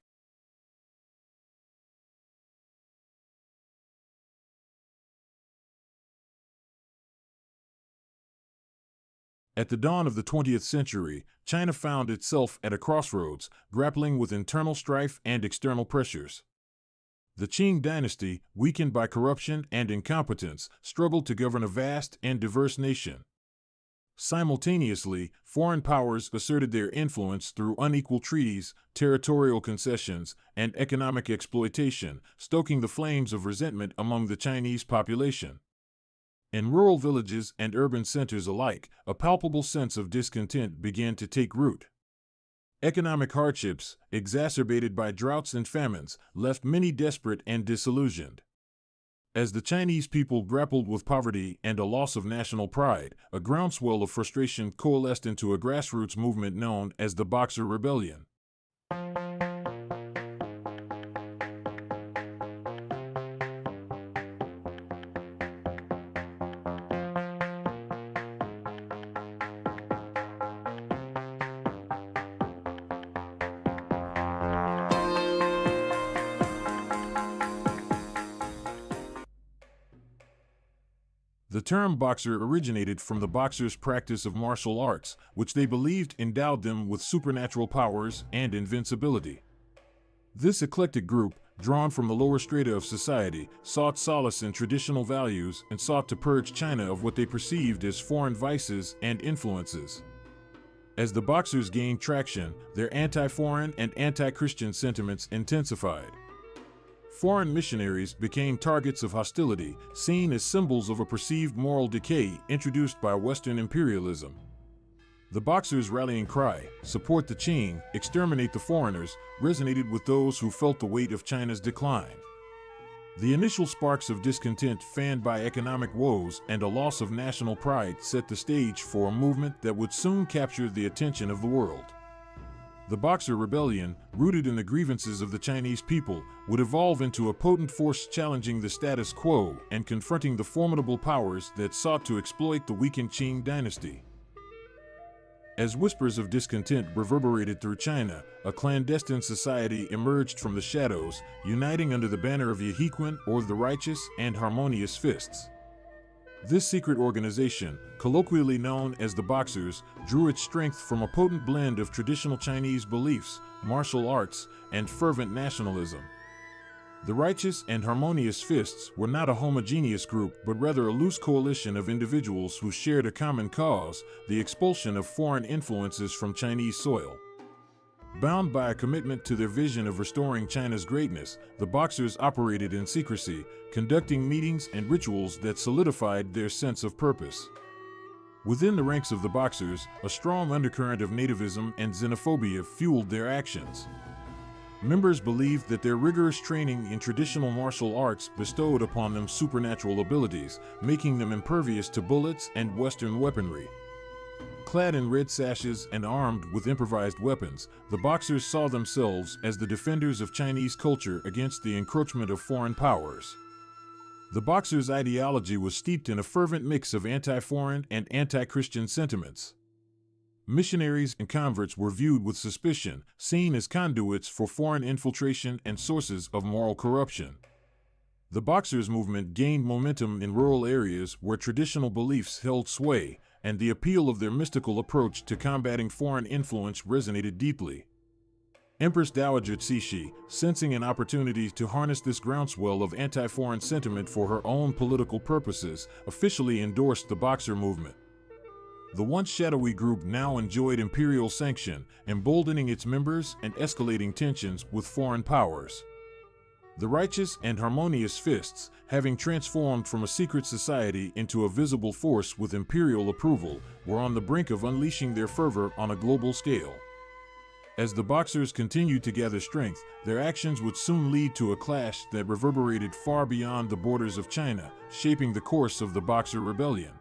At the dawn of the 20th century, China found itself at a crossroads, grappling with internal strife and external pressures. The Qing dynasty, weakened by corruption and incompetence, struggled to govern a vast and diverse nation. Simultaneously, foreign powers asserted their influence through unequal treaties, territorial concessions, and economic exploitation, stoking the flames of resentment among the Chinese population. In rural villages and urban centers alike, a palpable sense of discontent began to take root. Economic hardships, exacerbated by droughts and famines, left many desperate and disillusioned. As the Chinese people grappled with poverty and a loss of national pride, a groundswell of frustration coalesced into a grassroots movement known as the Boxer Rebellion. The term boxer originated from the boxers' practice of martial arts, which they believed endowed them with supernatural powers and invincibility. This eclectic group, drawn from the lower strata of society, sought solace in traditional values and sought to purge China of what they perceived as foreign vices and influences. As the boxers gained traction, their anti-foreign and anti-Christian sentiments intensified. Foreign missionaries became targets of hostility, seen as symbols of a perceived moral decay introduced by Western imperialism. The Boxers' rallying cry, "Support the Qing, exterminate the foreigners," resonated with those who felt the weight of China's decline. The initial sparks of discontent fanned by economic woes and a loss of national pride set the stage for a movement that would soon capture the attention of the world. The Boxer Rebellion, rooted in the grievances of the Chinese people, would evolve into a potent force challenging the status quo and confronting the formidable powers that sought to exploit the weakened Qing dynasty. As whispers of discontent reverberated through China, a clandestine society emerged from the shadows, uniting under the banner of Yehiquan, or the Righteous and Harmonious Fists. This secret organization, colloquially known as the Boxers, drew its strength from a potent blend of traditional Chinese beliefs, martial arts, and fervent nationalism. The Righteous and Harmonious Fists were not a homogeneous group, but rather a loose coalition of individuals who shared a common cause, the expulsion of foreign influences from Chinese soil. Bound by a commitment to their vision of restoring China's greatness, the Boxers operated in secrecy, conducting meetings and rituals that solidified their sense of purpose. Within the ranks of the Boxers, a strong undercurrent of nativism and xenophobia fueled their actions. Members believed that their rigorous training in traditional martial arts bestowed upon them supernatural abilities, making them impervious to bullets and Western weaponry. Clad in red sashes and armed with improvised weapons, the Boxers saw themselves as the defenders of Chinese culture against the encroachment of foreign powers. The Boxers' ideology was steeped in a fervent mix of anti-foreign and anti-Christian sentiments. Missionaries and converts were viewed with suspicion, seen as conduits for foreign infiltration and sources of moral corruption. The Boxers' movement gained momentum in rural areas where traditional beliefs held sway, and the appeal of their mystical approach to combating foreign influence resonated deeply. Empress Dowager Cixi, sensing an opportunity to harness this groundswell of anti-foreign sentiment for her own political purposes, officially endorsed the Boxer movement. The once shadowy group now enjoyed imperial sanction, emboldening its members and escalating tensions with foreign powers. The Righteous and Harmonious Fists, having transformed from a secret society into a visible force with imperial approval, were on the brink of unleashing their fervor on a global scale. As the Boxers continued to gather strength, their actions would soon lead to a clash that reverberated far beyond the borders of China, shaping the course of the Boxer Rebellion.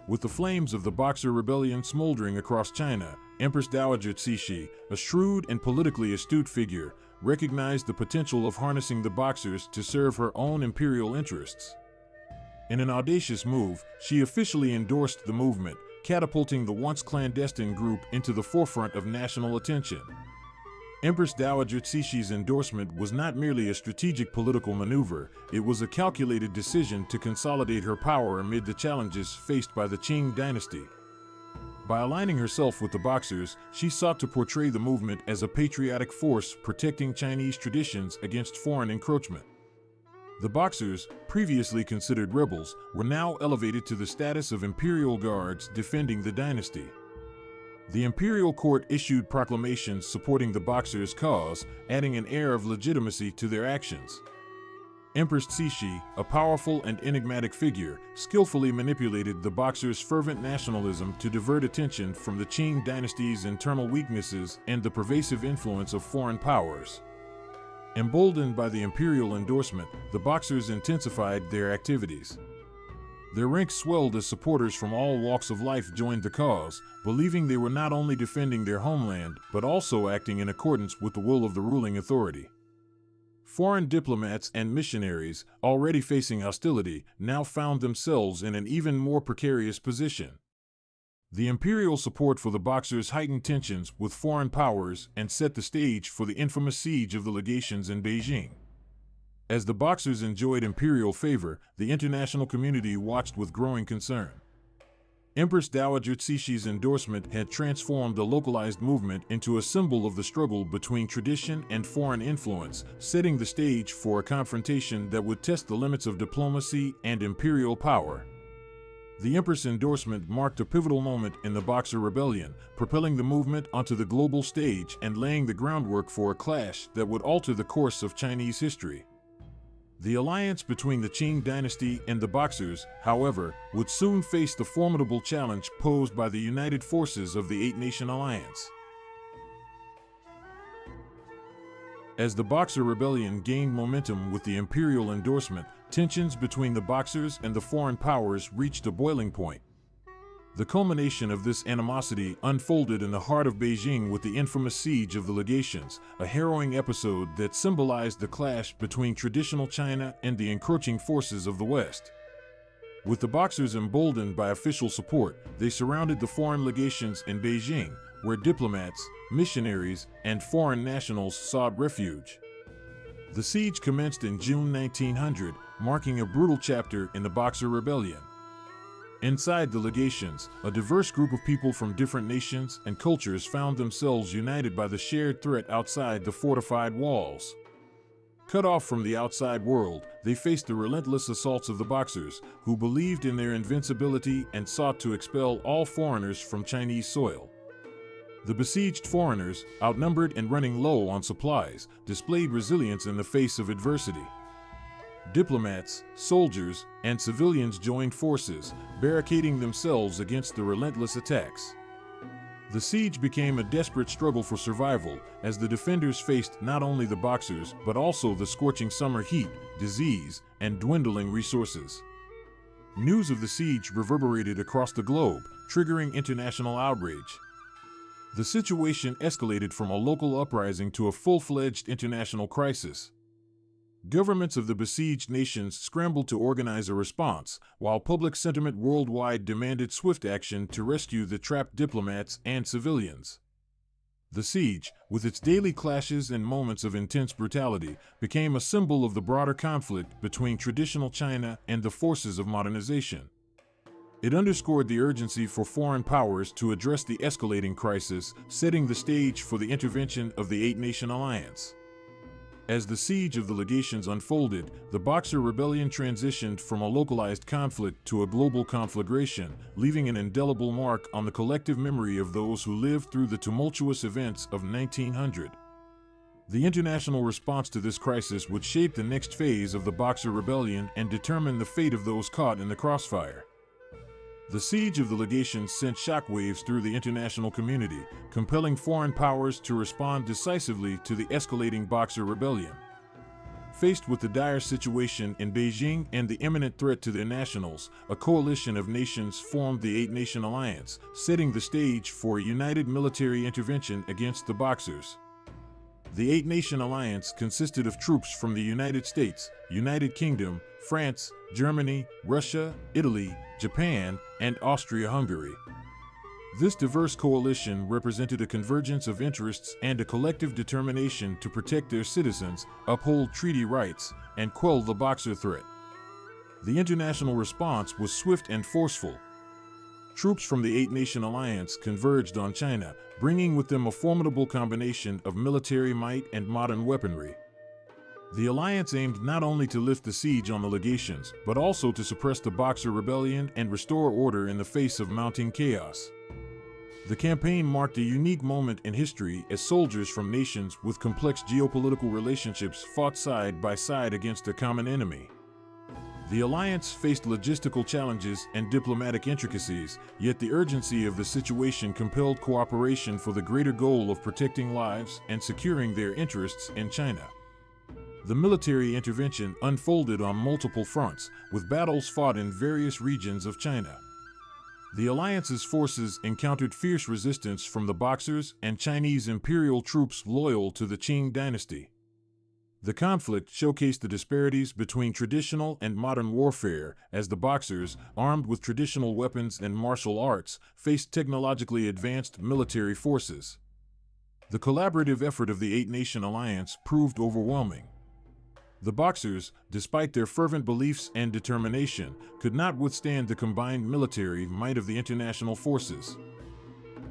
With the flames of the Boxer Rebellion smoldering across China, Empress Dowager Cixi, a shrewd and politically astute figure, recognized the potential of harnessing the Boxers to serve her own imperial interests. In an audacious move, she officially endorsed the movement, catapulting the once clandestine group into the forefront of national attention. Empress Dowager Cixi's endorsement was not merely a strategic political maneuver, it was a calculated decision to consolidate her power amid the challenges faced by the Qing dynasty. By aligning herself with the Boxers, she sought to portray the movement as a patriotic force protecting Chinese traditions against foreign encroachment. The Boxers, previously considered rebels, were now elevated to the status of imperial guards defending the dynasty. The imperial court issued proclamations supporting the Boxers' cause, adding an air of legitimacy to their actions. Empress Cixi, a powerful and enigmatic figure, skillfully manipulated the Boxers' fervent nationalism to divert attention from the Qing dynasty's internal weaknesses and the pervasive influence of foreign powers. Emboldened by the imperial endorsement, the Boxers intensified their activities. Their ranks swelled as supporters from all walks of life joined the cause, believing they were not only defending their homeland, but also acting in accordance with the will of the ruling authority. Foreign diplomats and missionaries, already facing hostility, now found themselves in an even more precarious position. The imperial support for the Boxers heightened tensions with foreign powers and set the stage for the infamous siege of the legations in Beijing. As the Boxers enjoyed imperial favor, the international community watched with growing concern. Empress Dowager Cixi's endorsement had transformed the localized movement into a symbol of the struggle between tradition and foreign influence, setting the stage for a confrontation that would test the limits of diplomacy and imperial power. The Empress' endorsement marked a pivotal moment in the Boxer Rebellion, propelling the movement onto the global stage and laying the groundwork for a clash that would alter the course of Chinese history. The alliance between the Qing dynasty and the Boxers, however, would soon face the formidable challenge posed by the united forces of the Eight-Nation Alliance. As the Boxer Rebellion gained momentum with the imperial endorsement, tensions between the Boxers and the foreign powers reached a boiling point. The culmination of this animosity unfolded in the heart of Beijing with the infamous siege of the legations, a harrowing episode that symbolized the clash between traditional China and the encroaching forces of the West. With the Boxers emboldened by official support, they surrounded the foreign legations in Beijing, where diplomats, missionaries, and foreign nationals sought refuge. The siege commenced in June 1900, marking a brutal chapter in the Boxer Rebellion. Inside the legations, a diverse group of people from different nations and cultures found themselves united by the shared threat outside the fortified walls. Cut off from the outside world, they faced the relentless assaults of the Boxers, who believed in their invincibility and sought to expel all foreigners from Chinese soil. The besieged foreigners, outnumbered and running low on supplies, displayed resilience in the face of adversity. Diplomats, soldiers, and civilians joined forces, barricading themselves against the relentless attacks. The siege became a desperate struggle for survival, as the defenders faced not only the Boxers but also the scorching summer heat, disease, and dwindling resources. News of the siege reverberated across the globe, triggering international outrage. The situation escalated from a local uprising to a full-fledged international crisis. Governments of the besieged nations scrambled to organize a response, while public sentiment worldwide demanded swift action to rescue the trapped diplomats and civilians. The siege, with its daily clashes and moments of intense brutality, became a symbol of the broader conflict between traditional China and the forces of modernization. It underscored the urgency for foreign powers to address the escalating crisis, setting the stage for the intervention of the Eight-Nation Alliance. As the siege of the legations unfolded, the Boxer Rebellion transitioned from a localized conflict to a global conflagration, leaving an indelible mark on the collective memory of those who lived through the tumultuous events of 1900. The international response to this crisis would shape the next phase of the Boxer Rebellion and determine the fate of those caught in the crossfire. The siege of the legations sent shockwaves through the international community, compelling foreign powers to respond decisively to the escalating Boxer Rebellion. Faced with the dire situation in Beijing and the imminent threat to their nationals, a coalition of nations formed the Eight-Nation Alliance, setting the stage for a united military intervention against the Boxers. The Eight-Nation Alliance consisted of troops from the United States, United Kingdom, France, Germany, Russia, Italy, Japan, and Austria-Hungary. This diverse coalition represented a convergence of interests and a collective determination to protect their citizens, uphold treaty rights, and quell the Boxer threat. The international response was swift and forceful. Troops from the Eight-Nation Alliance converged on China, bringing with them a formidable combination of military might and modern weaponry. The alliance aimed not only to lift the siege on the legations, but also to suppress the Boxer Rebellion and restore order in the face of mounting chaos. The campaign marked a unique moment in history as soldiers from nations with complex geopolitical relationships fought side by side against a common enemy. The alliance faced logistical challenges and diplomatic intricacies, yet the urgency of the situation compelled cooperation for the greater goal of protecting lives and securing their interests in China. The military intervention unfolded on multiple fronts, with battles fought in various regions of China. The alliance's forces encountered fierce resistance from the Boxers and Chinese imperial troops loyal to the Qing dynasty. The conflict showcased the disparities between traditional and modern warfare, as the Boxers, armed with traditional weapons and martial arts, faced technologically advanced military forces. The collaborative effort of the Eight-Nation Alliance proved overwhelming. The Boxers, despite their fervent beliefs and determination, could not withstand the combined military might of the international forces.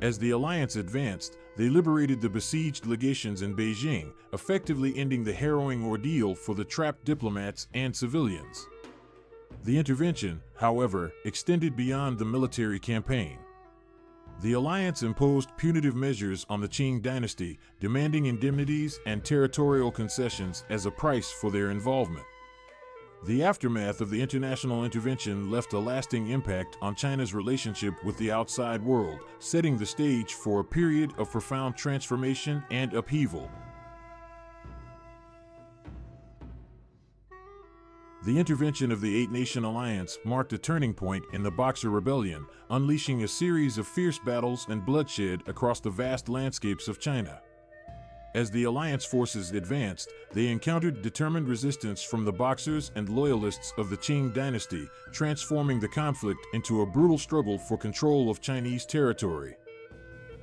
As the alliance advanced, they liberated the besieged legations in Beijing, effectively ending the harrowing ordeal for the trapped diplomats and civilians. The intervention, however, extended beyond the military campaign. The alliance imposed punitive measures on the Qing dynasty, demanding indemnities and territorial concessions as a price for their involvement. The aftermath of the international intervention left a lasting impact on China's relationship with the outside world, setting the stage for a period of profound transformation and upheaval. The intervention of the Eight-Nation Alliance marked a turning point in the Boxer Rebellion, unleashing a series of fierce battles and bloodshed across the vast landscapes of China. As the alliance forces advanced, they encountered determined resistance from the Boxers and loyalists of the Qing dynasty, transforming the conflict into a brutal struggle for control of Chinese territory.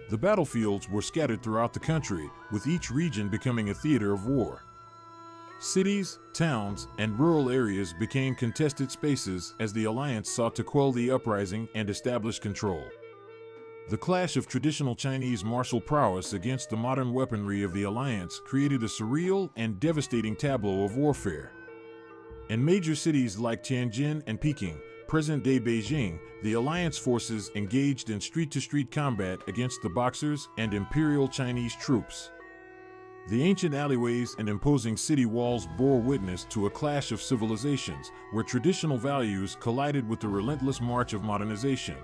The battlefields were scattered throughout the country, with each region becoming a theater of war. Cities, towns, and rural areas became contested spaces as the alliance sought to quell the uprising and establish control. The clash of traditional Chinese martial prowess against the modern weaponry of the alliance created a surreal and devastating tableau of warfare. In major cities like Tianjin and Peking, present-day Beijing, the alliance forces engaged in street-to-street combat against the Boxers and Imperial Chinese troops. The ancient alleyways and imposing city walls bore witness to a clash of civilizations where traditional values collided with the relentless march of modernization.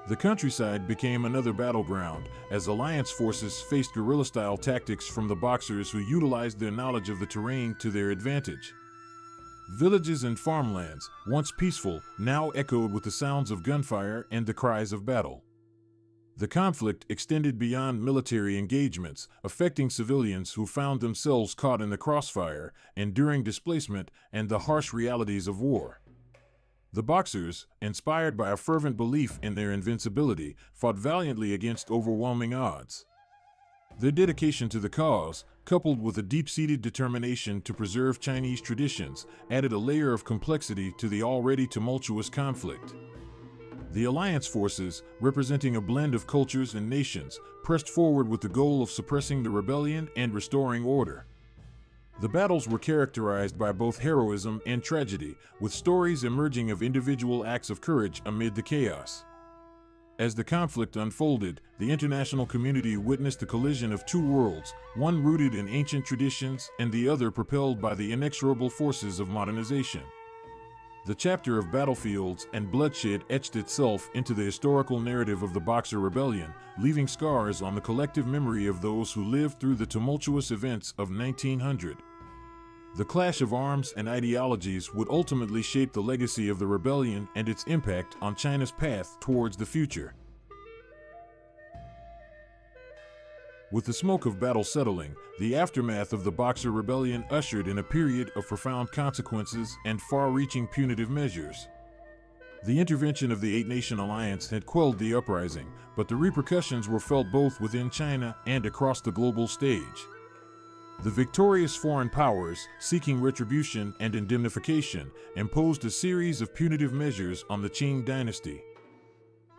The countryside became another battleground as alliance forces faced guerrilla-style tactics from the Boxers who utilized their knowledge of the terrain to their advantage. Villages and farmlands, once peaceful, now echoed with the sounds of gunfire and the cries of battle. The conflict extended beyond military engagements, affecting civilians who found themselves caught in the crossfire, enduring displacement, and the harsh realities of war. The Boxers, inspired by a fervent belief in their invincibility, fought valiantly against overwhelming odds. Their dedication to the cause, coupled with a deep-seated determination to preserve Chinese traditions, added a layer of complexity to the already tumultuous conflict. The alliance forces, representing a blend of cultures and nations, pressed forward with the goal of suppressing the rebellion and restoring order. The battles were characterized by both heroism and tragedy, with stories emerging of individual acts of courage amid the chaos. As the conflict unfolded, the international community witnessed the collision of two worlds, one rooted in ancient traditions and the other propelled by the inexorable forces of modernization. The chapter of battlefields and bloodshed etched itself into the historical narrative of the Boxer Rebellion, leaving scars on the collective memory of those who lived through the tumultuous events of 1900. The clash of arms and ideologies would ultimately shape the legacy of the rebellion and its impact on China's path towards the future. With the smoke of battle settling, the aftermath of the Boxer Rebellion ushered in a period of profound consequences and far-reaching punitive measures. The intervention of the Eight-Nation Alliance had quelled the uprising, but the repercussions were felt both within China and across the global stage. The victorious foreign powers, seeking retribution and indemnification, imposed a series of punitive measures on the Qing dynasty.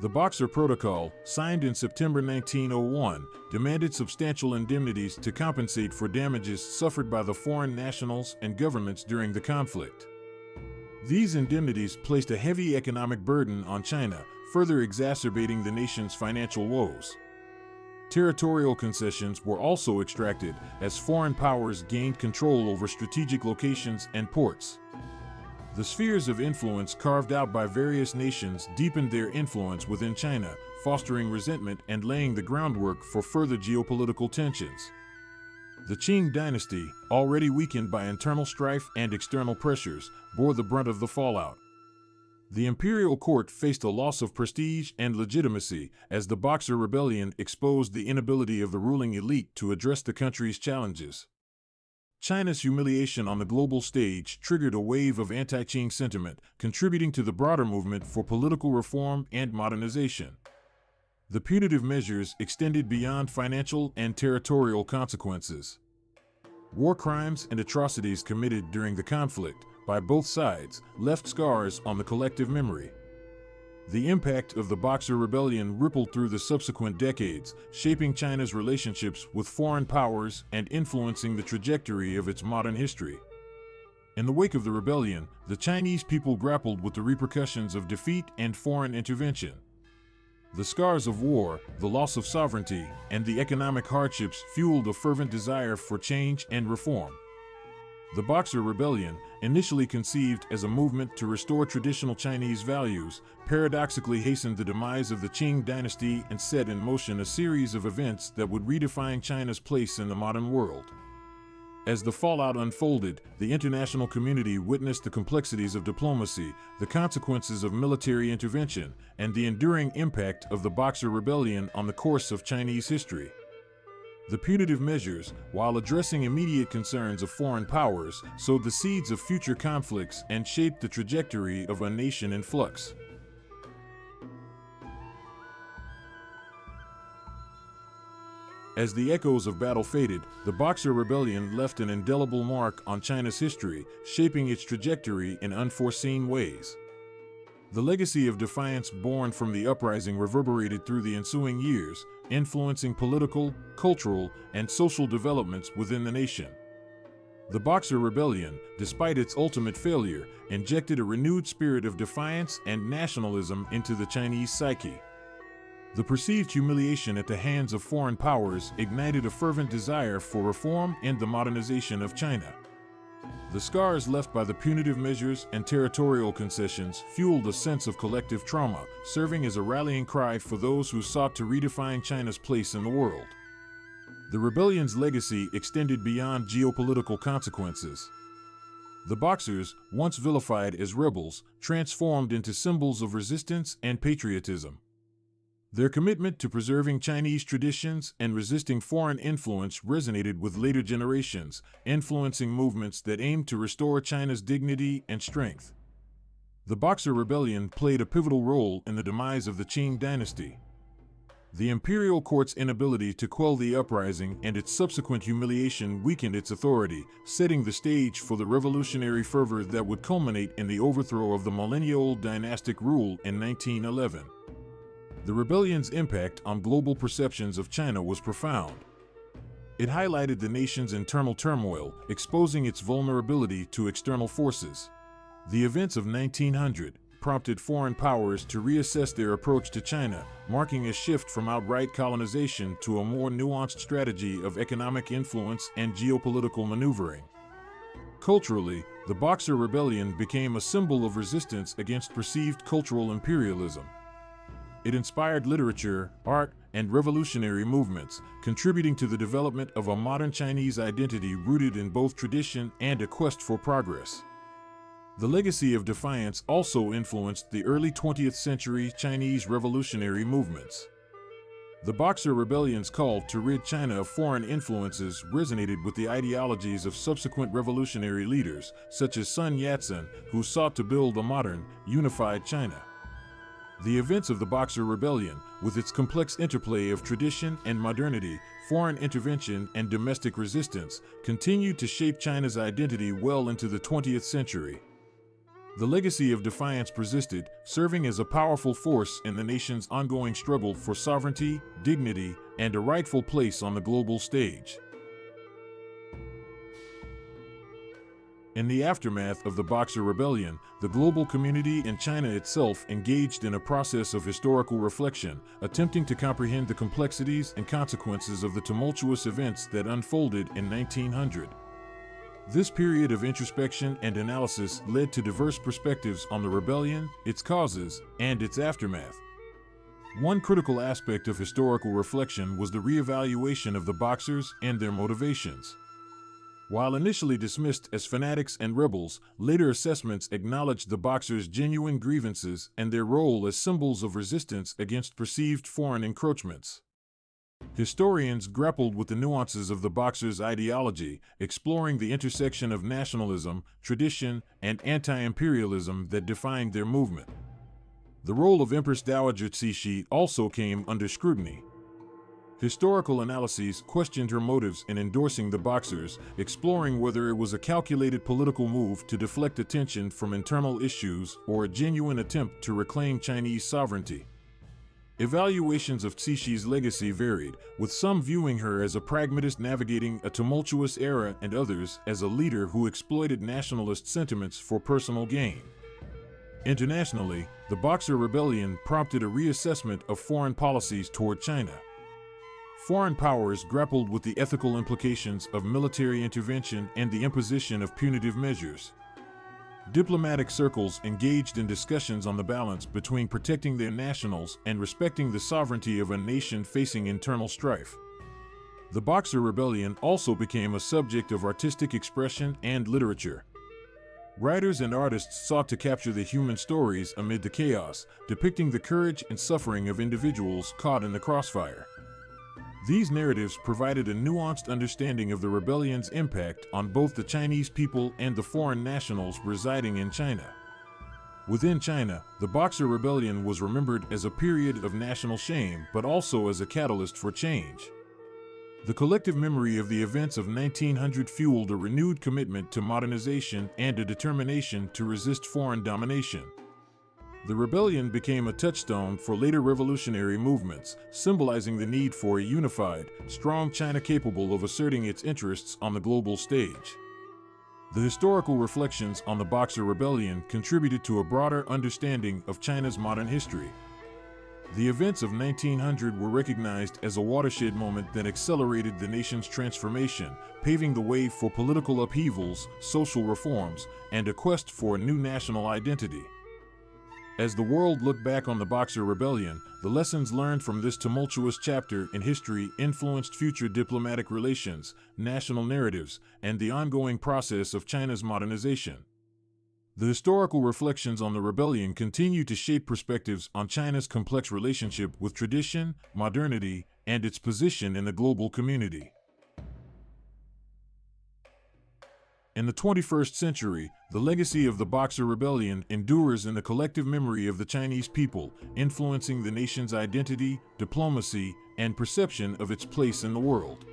The Boxer Protocol, signed in September 1901, demanded substantial indemnities to compensate for damages suffered by the foreign nationals and governments during the conflict. These indemnities placed a heavy economic burden on China, further exacerbating the nation's financial woes. Territorial concessions were also extracted as foreign powers gained control over strategic locations and ports. The spheres of influence carved out by various nations deepened their influence within China, fostering resentment and laying the groundwork for further geopolitical tensions. The Qing dynasty, already weakened by internal strife and external pressures, bore the brunt of the fallout. The imperial court faced a loss of prestige and legitimacy as the Boxer Rebellion exposed the inability of the ruling elite to address the country's challenges. China's humiliation on the global stage triggered a wave of anti-Qing sentiment, contributing to the broader movement for political reform and modernization. The punitive measures extended beyond financial and territorial consequences. War crimes and atrocities committed during the conflict, by both sides, left scars on the collective memory. The impact of the Boxer Rebellion rippled through the subsequent decades, shaping China's relationships with foreign powers and influencing the trajectory of its modern history. In the wake of the rebellion, the Chinese people grappled with the repercussions of defeat and foreign intervention. The scars of war, the loss of sovereignty, and the economic hardships fueled a fervent desire for change and reform. The Boxer Rebellion, initially conceived as a movement to restore traditional Chinese values, paradoxically hastened the demise of the Qing dynasty and set in motion a series of events that would redefine China's place in the modern world. As the fallout unfolded, the international community witnessed the complexities of diplomacy, the consequences of military intervention, and the enduring impact of the Boxer Rebellion on the course of Chinese history. The punitive measures, while addressing immediate concerns of foreign powers, sowed the seeds of future conflicts and shaped the trajectory of a nation in flux. As the echoes of battle faded, the Boxer Rebellion left an indelible mark on China's history, shaping its trajectory in unforeseen ways. The legacy of defiance born from the uprising reverberated through the ensuing years, influencing political, cultural, and social developments within the nation. The Boxer Rebellion, despite its ultimate failure, injected a renewed spirit of defiance and nationalism into the Chinese psyche. The perceived humiliation at the hands of foreign powers ignited a fervent desire for reform and the modernization of China. The scars left by the punitive measures and territorial concessions fueled a sense of collective trauma, serving as a rallying cry for those who sought to redefine China's place in the world. The rebellion's legacy extended beyond geopolitical consequences. The Boxers, once vilified as rebels, transformed into symbols of resistance and patriotism. Their commitment to preserving Chinese traditions and resisting foreign influence resonated with later generations, influencing movements that aimed to restore China's dignity and strength. The Boxer Rebellion played a pivotal role in the demise of the Qing dynasty. The imperial court's inability to quell the uprising and its subsequent humiliation weakened its authority, setting the stage for the revolutionary fervor that would culminate in the overthrow of the millennia-old dynastic rule in 1911. The rebellion's impact on global perceptions of China was profound. It highlighted the nation's internal turmoil, exposing its vulnerability to external forces. The events of 1900 prompted foreign powers to reassess their approach to China, marking a shift from outright colonization to a more nuanced strategy of economic influence and geopolitical maneuvering. Culturally, the Boxer Rebellion became a symbol of resistance against perceived cultural imperialism. It inspired literature, art, and revolutionary movements, contributing to the development of a modern Chinese identity rooted in both tradition and a quest for progress. The legacy of defiance also influenced the early 20th century Chinese revolutionary movements. The Boxer Rebellion's call to rid China of foreign influences resonated with the ideologies of subsequent revolutionary leaders, such as Sun Yat-sen, who sought to build a modern, unified China. The events of the Boxer Rebellion, with its complex interplay of tradition and modernity, foreign intervention and domestic resistance, continued to shape China's identity well into the 20th century. The legacy of defiance persisted, serving as a powerful force in the nation's ongoing struggle for sovereignty, dignity, and a rightful place on the global stage. In the aftermath of the Boxer Rebellion, the global community and China itself engaged in a process of historical reflection, attempting to comprehend the complexities and consequences of the tumultuous events that unfolded in 1900. This period of introspection and analysis led to diverse perspectives on the rebellion, its causes, and its aftermath. One critical aspect of historical reflection was the reevaluation of the Boxers and their motivations. While initially dismissed as fanatics and rebels, later assessments acknowledged the Boxers' genuine grievances and their role as symbols of resistance against perceived foreign encroachments. Historians grappled with the nuances of the Boxers' ideology, exploring the intersection of nationalism, tradition, and anti-imperialism that defined their movement. The role of Empress Dowager Cixi also came under scrutiny. Historical analyses questioned her motives in endorsing the Boxers, exploring whether it was a calculated political move to deflect attention from internal issues or a genuine attempt to reclaim Chinese sovereignty. Evaluations of Cixi's legacy varied, with some viewing her as a pragmatist navigating a tumultuous era and others as a leader who exploited nationalist sentiments for personal gain. Internationally, the Boxer Rebellion prompted a reassessment of foreign policies toward China. Foreign powers grappled with the ethical implications of military intervention and the imposition of punitive measures. Diplomatic circles engaged in discussions on the balance between protecting their nationals and respecting the sovereignty of a nation facing internal strife. The Boxer Rebellion also became a subject of artistic expression and literature. Writers and artists sought to capture the human stories amid the chaos, depicting the courage and suffering of individuals caught in the crossfire. These narratives provided a nuanced understanding of the rebellion's impact on both the Chinese people and the foreign nationals residing in China. Within China, the Boxer Rebellion was remembered as a period of national shame, but also as a catalyst for change. The collective memory of the events of 1900 fueled a renewed commitment to modernization and a determination to resist foreign domination. The rebellion became a touchstone for later revolutionary movements, symbolizing the need for a unified, strong China capable of asserting its interests on the global stage. The historical reflections on the Boxer Rebellion contributed to a broader understanding of China's modern history. The events of 1900 were recognized as a watershed moment that accelerated the nation's transformation, paving the way for political upheavals, social reforms, and a quest for a new national identity. As the world looked back on the Boxer Rebellion, the lessons learned from this tumultuous chapter in history influenced future diplomatic relations, national narratives, and the ongoing process of China's modernization. The historical reflections on the rebellion continue to shape perspectives on China's complex relationship with tradition, modernity, and its position in the global community. In the 21st century, the legacy of the Boxer Rebellion endures in the collective memory of the Chinese people, influencing the nation's identity, diplomacy, and perception of its place in the world.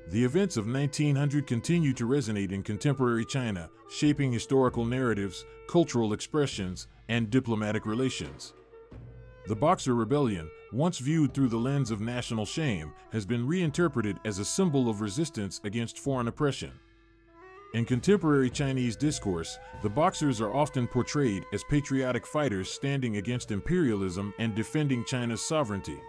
The events of 1900 continue to resonate in contemporary China, shaping historical narratives, cultural expressions, and diplomatic relations. The Boxer Rebellion, once viewed through the lens of national shame, has been reinterpreted as a symbol of resistance against foreign oppression. In contemporary Chinese discourse, the Boxers are often portrayed as patriotic fighters standing against imperialism and defending China's sovereignty.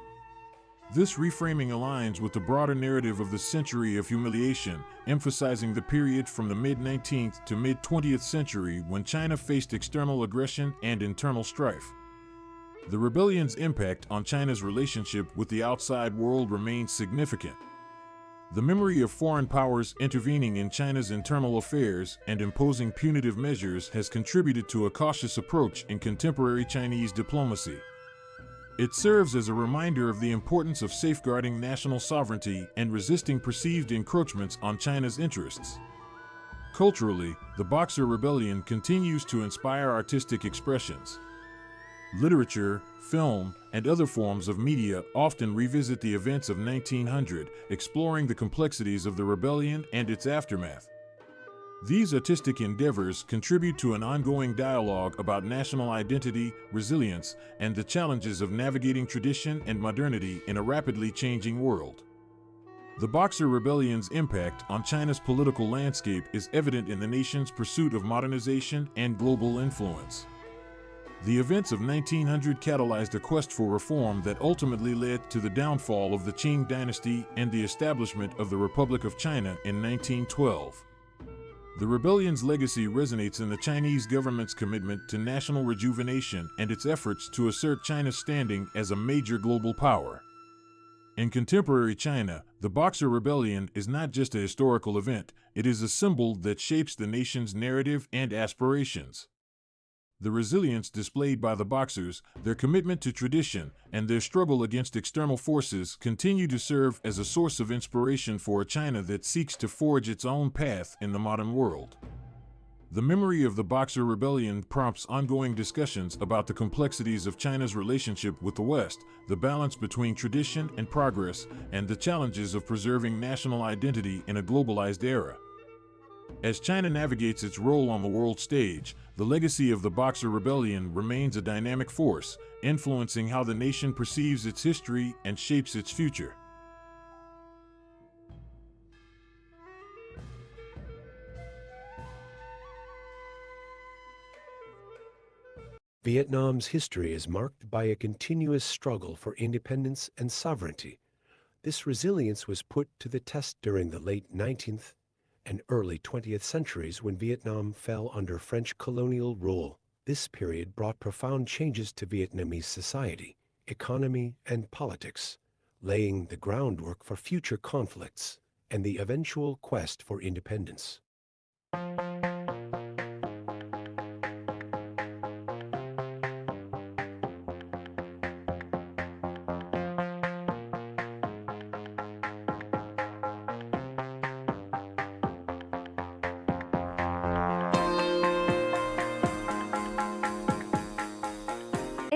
This reframing aligns with the broader narrative of the century of humiliation, emphasizing the period from the mid-19th to mid-20th century when China faced external aggression and internal strife. The rebellion's impact on China's relationship with the outside world remains significant. The memory of foreign powers intervening in China's internal affairs and imposing punitive measures has contributed to a cautious approach in contemporary Chinese diplomacy. It serves as a reminder of the importance of safeguarding national sovereignty and resisting perceived encroachments on China's interests. Culturally, the Boxer Rebellion continues to inspire artistic expressions. Literature, film, and other forms of media often revisit the events of 1900, exploring the complexities of the rebellion and its aftermath. These artistic endeavors contribute to an ongoing dialogue about national identity, resilience, and the challenges of navigating tradition and modernity in a rapidly changing world. The Boxer Rebellion's impact on China's political landscape is evident in the nation's pursuit of modernization and global influence. The events of 1900 catalyzed a quest for reform that ultimately led to the downfall of the Qing dynasty and the establishment of the Republic of China in 1912. The rebellion's legacy resonates in the Chinese government's commitment to national rejuvenation and its efforts to assert China's standing as a major global power. In contemporary China, the Boxer Rebellion is not just a historical event, it is a symbol that shapes the nation's narrative and aspirations. The resilience displayed by the Boxers, their commitment to tradition, and their struggle against external forces continue to serve as a source of inspiration for a China that seeks to forge its own path in the modern world. The memory of the Boxer Rebellion prompts ongoing discussions about the complexities of China's relationship with the West, the balance between tradition and progress, and the challenges of preserving national identity in a globalized era. As China navigates its role on the world stage, the legacy of the Boxer Rebellion remains a dynamic force, influencing how the nation perceives its history and shapes its future. Vietnam's history is marked by a continuous struggle for independence and sovereignty. This resilience was put to the test during the late 19th and early 20th centuries when Vietnam fell under French colonial rule. This period brought profound changes to Vietnamese society, economy, and politics, laying the groundwork for future conflicts and the eventual quest for independence.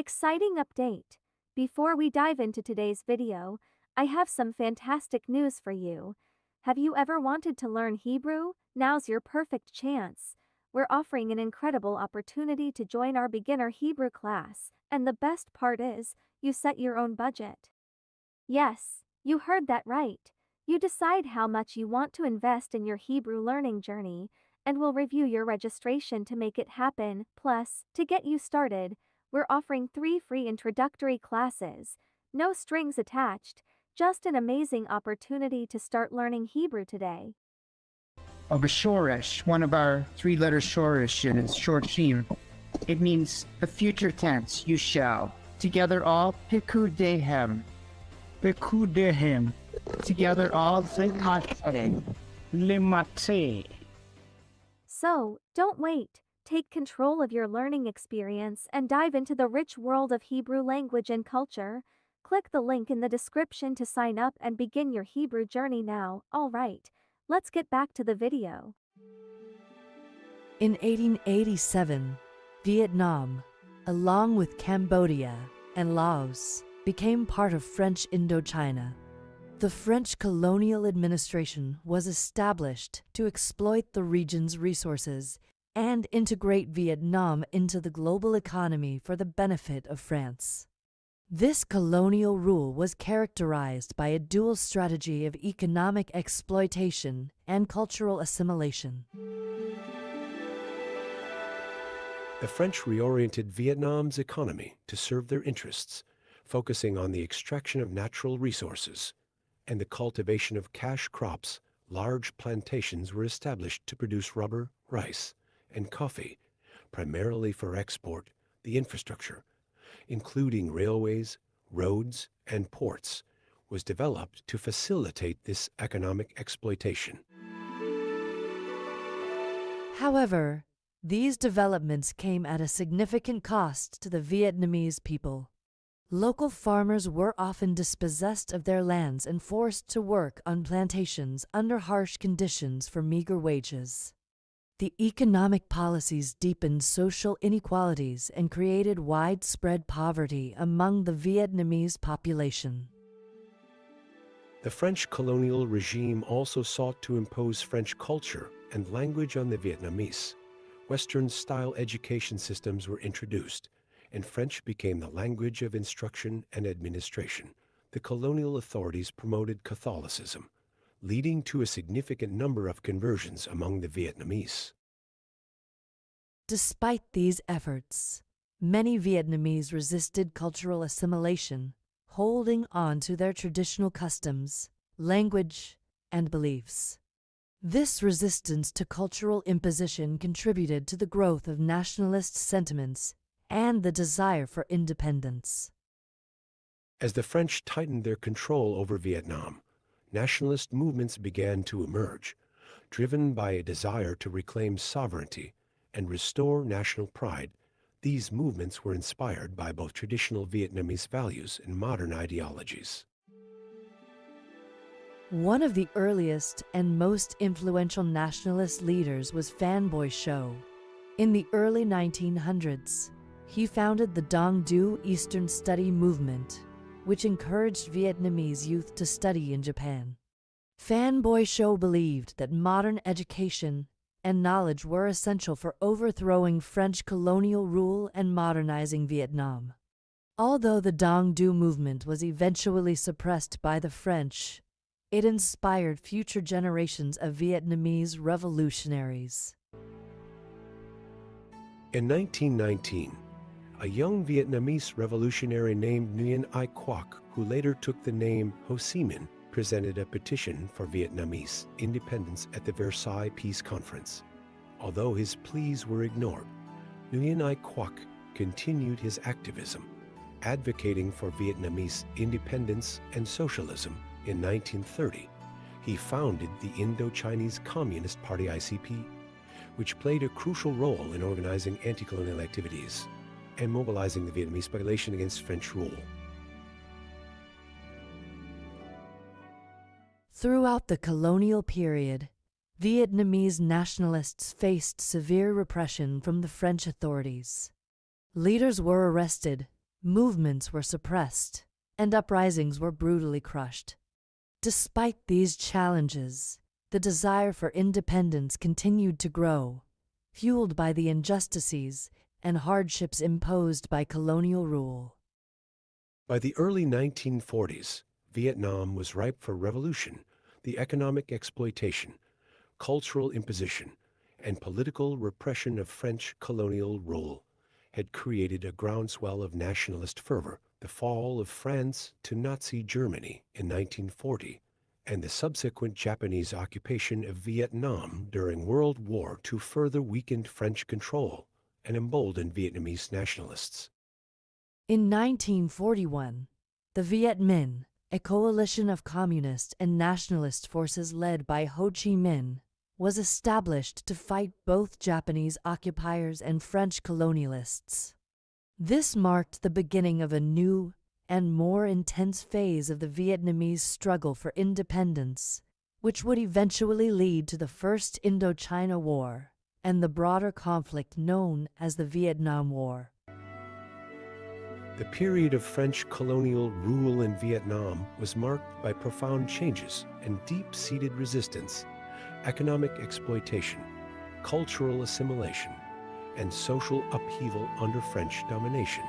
Exciting update! Before we dive into today's video, I have some fantastic news for you. Have you ever wanted to learn Hebrew? Now's your perfect chance. We're offering an incredible opportunity to join our beginner Hebrew class, and the best part is, you set your own budget. Yes, you heard that right. You decide how much you want to invest in your Hebrew learning journey, and we'll review your registration to make it happen. Plus, to get you started, we're offering 3 free introductory classes, no strings attached, just an amazing opportunity to start learning Hebrew today. Of a shoresh, one of our 3-letter shoresh is shorshim. It means a future tense, you shall. Together all, pikudehem. Pikudehem. Together all, limate. So, don't wait. Take control of your learning experience and dive into the rich world of Hebrew language and culture. Click the link in the description to sign up and begin your Hebrew journey now. Alright, let's get back to the video. In 1887, Vietnam, along with Cambodia and Laos, became part of French Indochina. The French colonial administration was established to exploit the region's resources and integrate Vietnam into the global economy for the benefit of France. This colonial rule was characterized by a dual strategy of economic exploitation and cultural assimilation. The French reoriented Vietnam's economy to serve their interests, focusing on the extraction of natural resources and the cultivation of cash crops. Large plantations were established to produce rubber, rice, and coffee, primarily for export. The infrastructure, including railways, roads, and ports, was developed to facilitate this economic exploitation. However, these developments came at a significant cost to the Vietnamese people. Local farmers were often dispossessed of their lands and forced to work on plantations under harsh conditions for meager wages. The economic policies deepened social inequalities and created widespread poverty among the Vietnamese population. The French colonial regime also sought to impose French culture and language on the Vietnamese. Western-style education systems were introduced, and French became the language of instruction and administration. The colonial authorities promoted Catholicism, leading to a significant number of conversions among the Vietnamese. Despite these efforts, many Vietnamese resisted cultural assimilation, holding on to their traditional customs, language, and beliefs. This resistance to cultural imposition contributed to the growth of nationalist sentiments and the desire for independence. As the French tightened their control over Vietnam, nationalist movements began to emerge, driven by a desire to reclaim sovereignty and restore national pride. These movements were inspired by both traditional Vietnamese values and modern ideologies. One of the earliest and most influential nationalist leaders was Phan Boi Cho. In the early 1900s, he founded the Dong Du Eastern Study Movement, which encouraged Vietnamese youth to study in Japan. Phan Boi Cho believed that modern education and knowledge were essential for overthrowing French colonial rule and modernizing Vietnam. Although the Dong Du movement was eventually suppressed by the French, it inspired future generations of Vietnamese revolutionaries. In 1919, a young Vietnamese revolutionary named Nguyen Ai Quoc, who later took the name Ho Chi Minh, presented a petition for Vietnamese independence at the Versailles Peace Conference. Although his pleas were ignored, Nguyen Ai Quoc continued his activism, advocating for Vietnamese independence and socialism. In 1930, he founded the Indo-Chinese Communist Party ICP, which played a crucial role in organizing anti-colonial activities and mobilizing the Vietnamese population against French rule. Throughout the colonial period, Vietnamese nationalists faced severe repression from the French authorities. Leaders were arrested, movements were suppressed, and uprisings were brutally crushed. Despite these challenges, the desire for independence continued to grow, fueled by the injustices and hardships imposed by colonial rule. By the early 1940s, Vietnam was ripe for revolution. The economic exploitation, cultural imposition, and political repression of French colonial rule had created a groundswell of nationalist fervor. The fall of France to Nazi Germany in 1940 and the subsequent Japanese occupation of Vietnam during World War II further weakened French control and emboldened Vietnamese nationalists. In 1941, the Viet Minh, a coalition of communist and nationalist forces led by Ho Chi Minh, was established to fight both Japanese occupiers and French colonialists. This marked the beginning of a new and more intense phase of the Vietnamese struggle for independence, which would eventually lead to the First Indochina War and the broader conflict known as the Vietnam War. The period of French colonial rule in Vietnam was marked by profound changes and deep-seated resistance, economic exploitation, cultural assimilation, and social upheaval under French domination,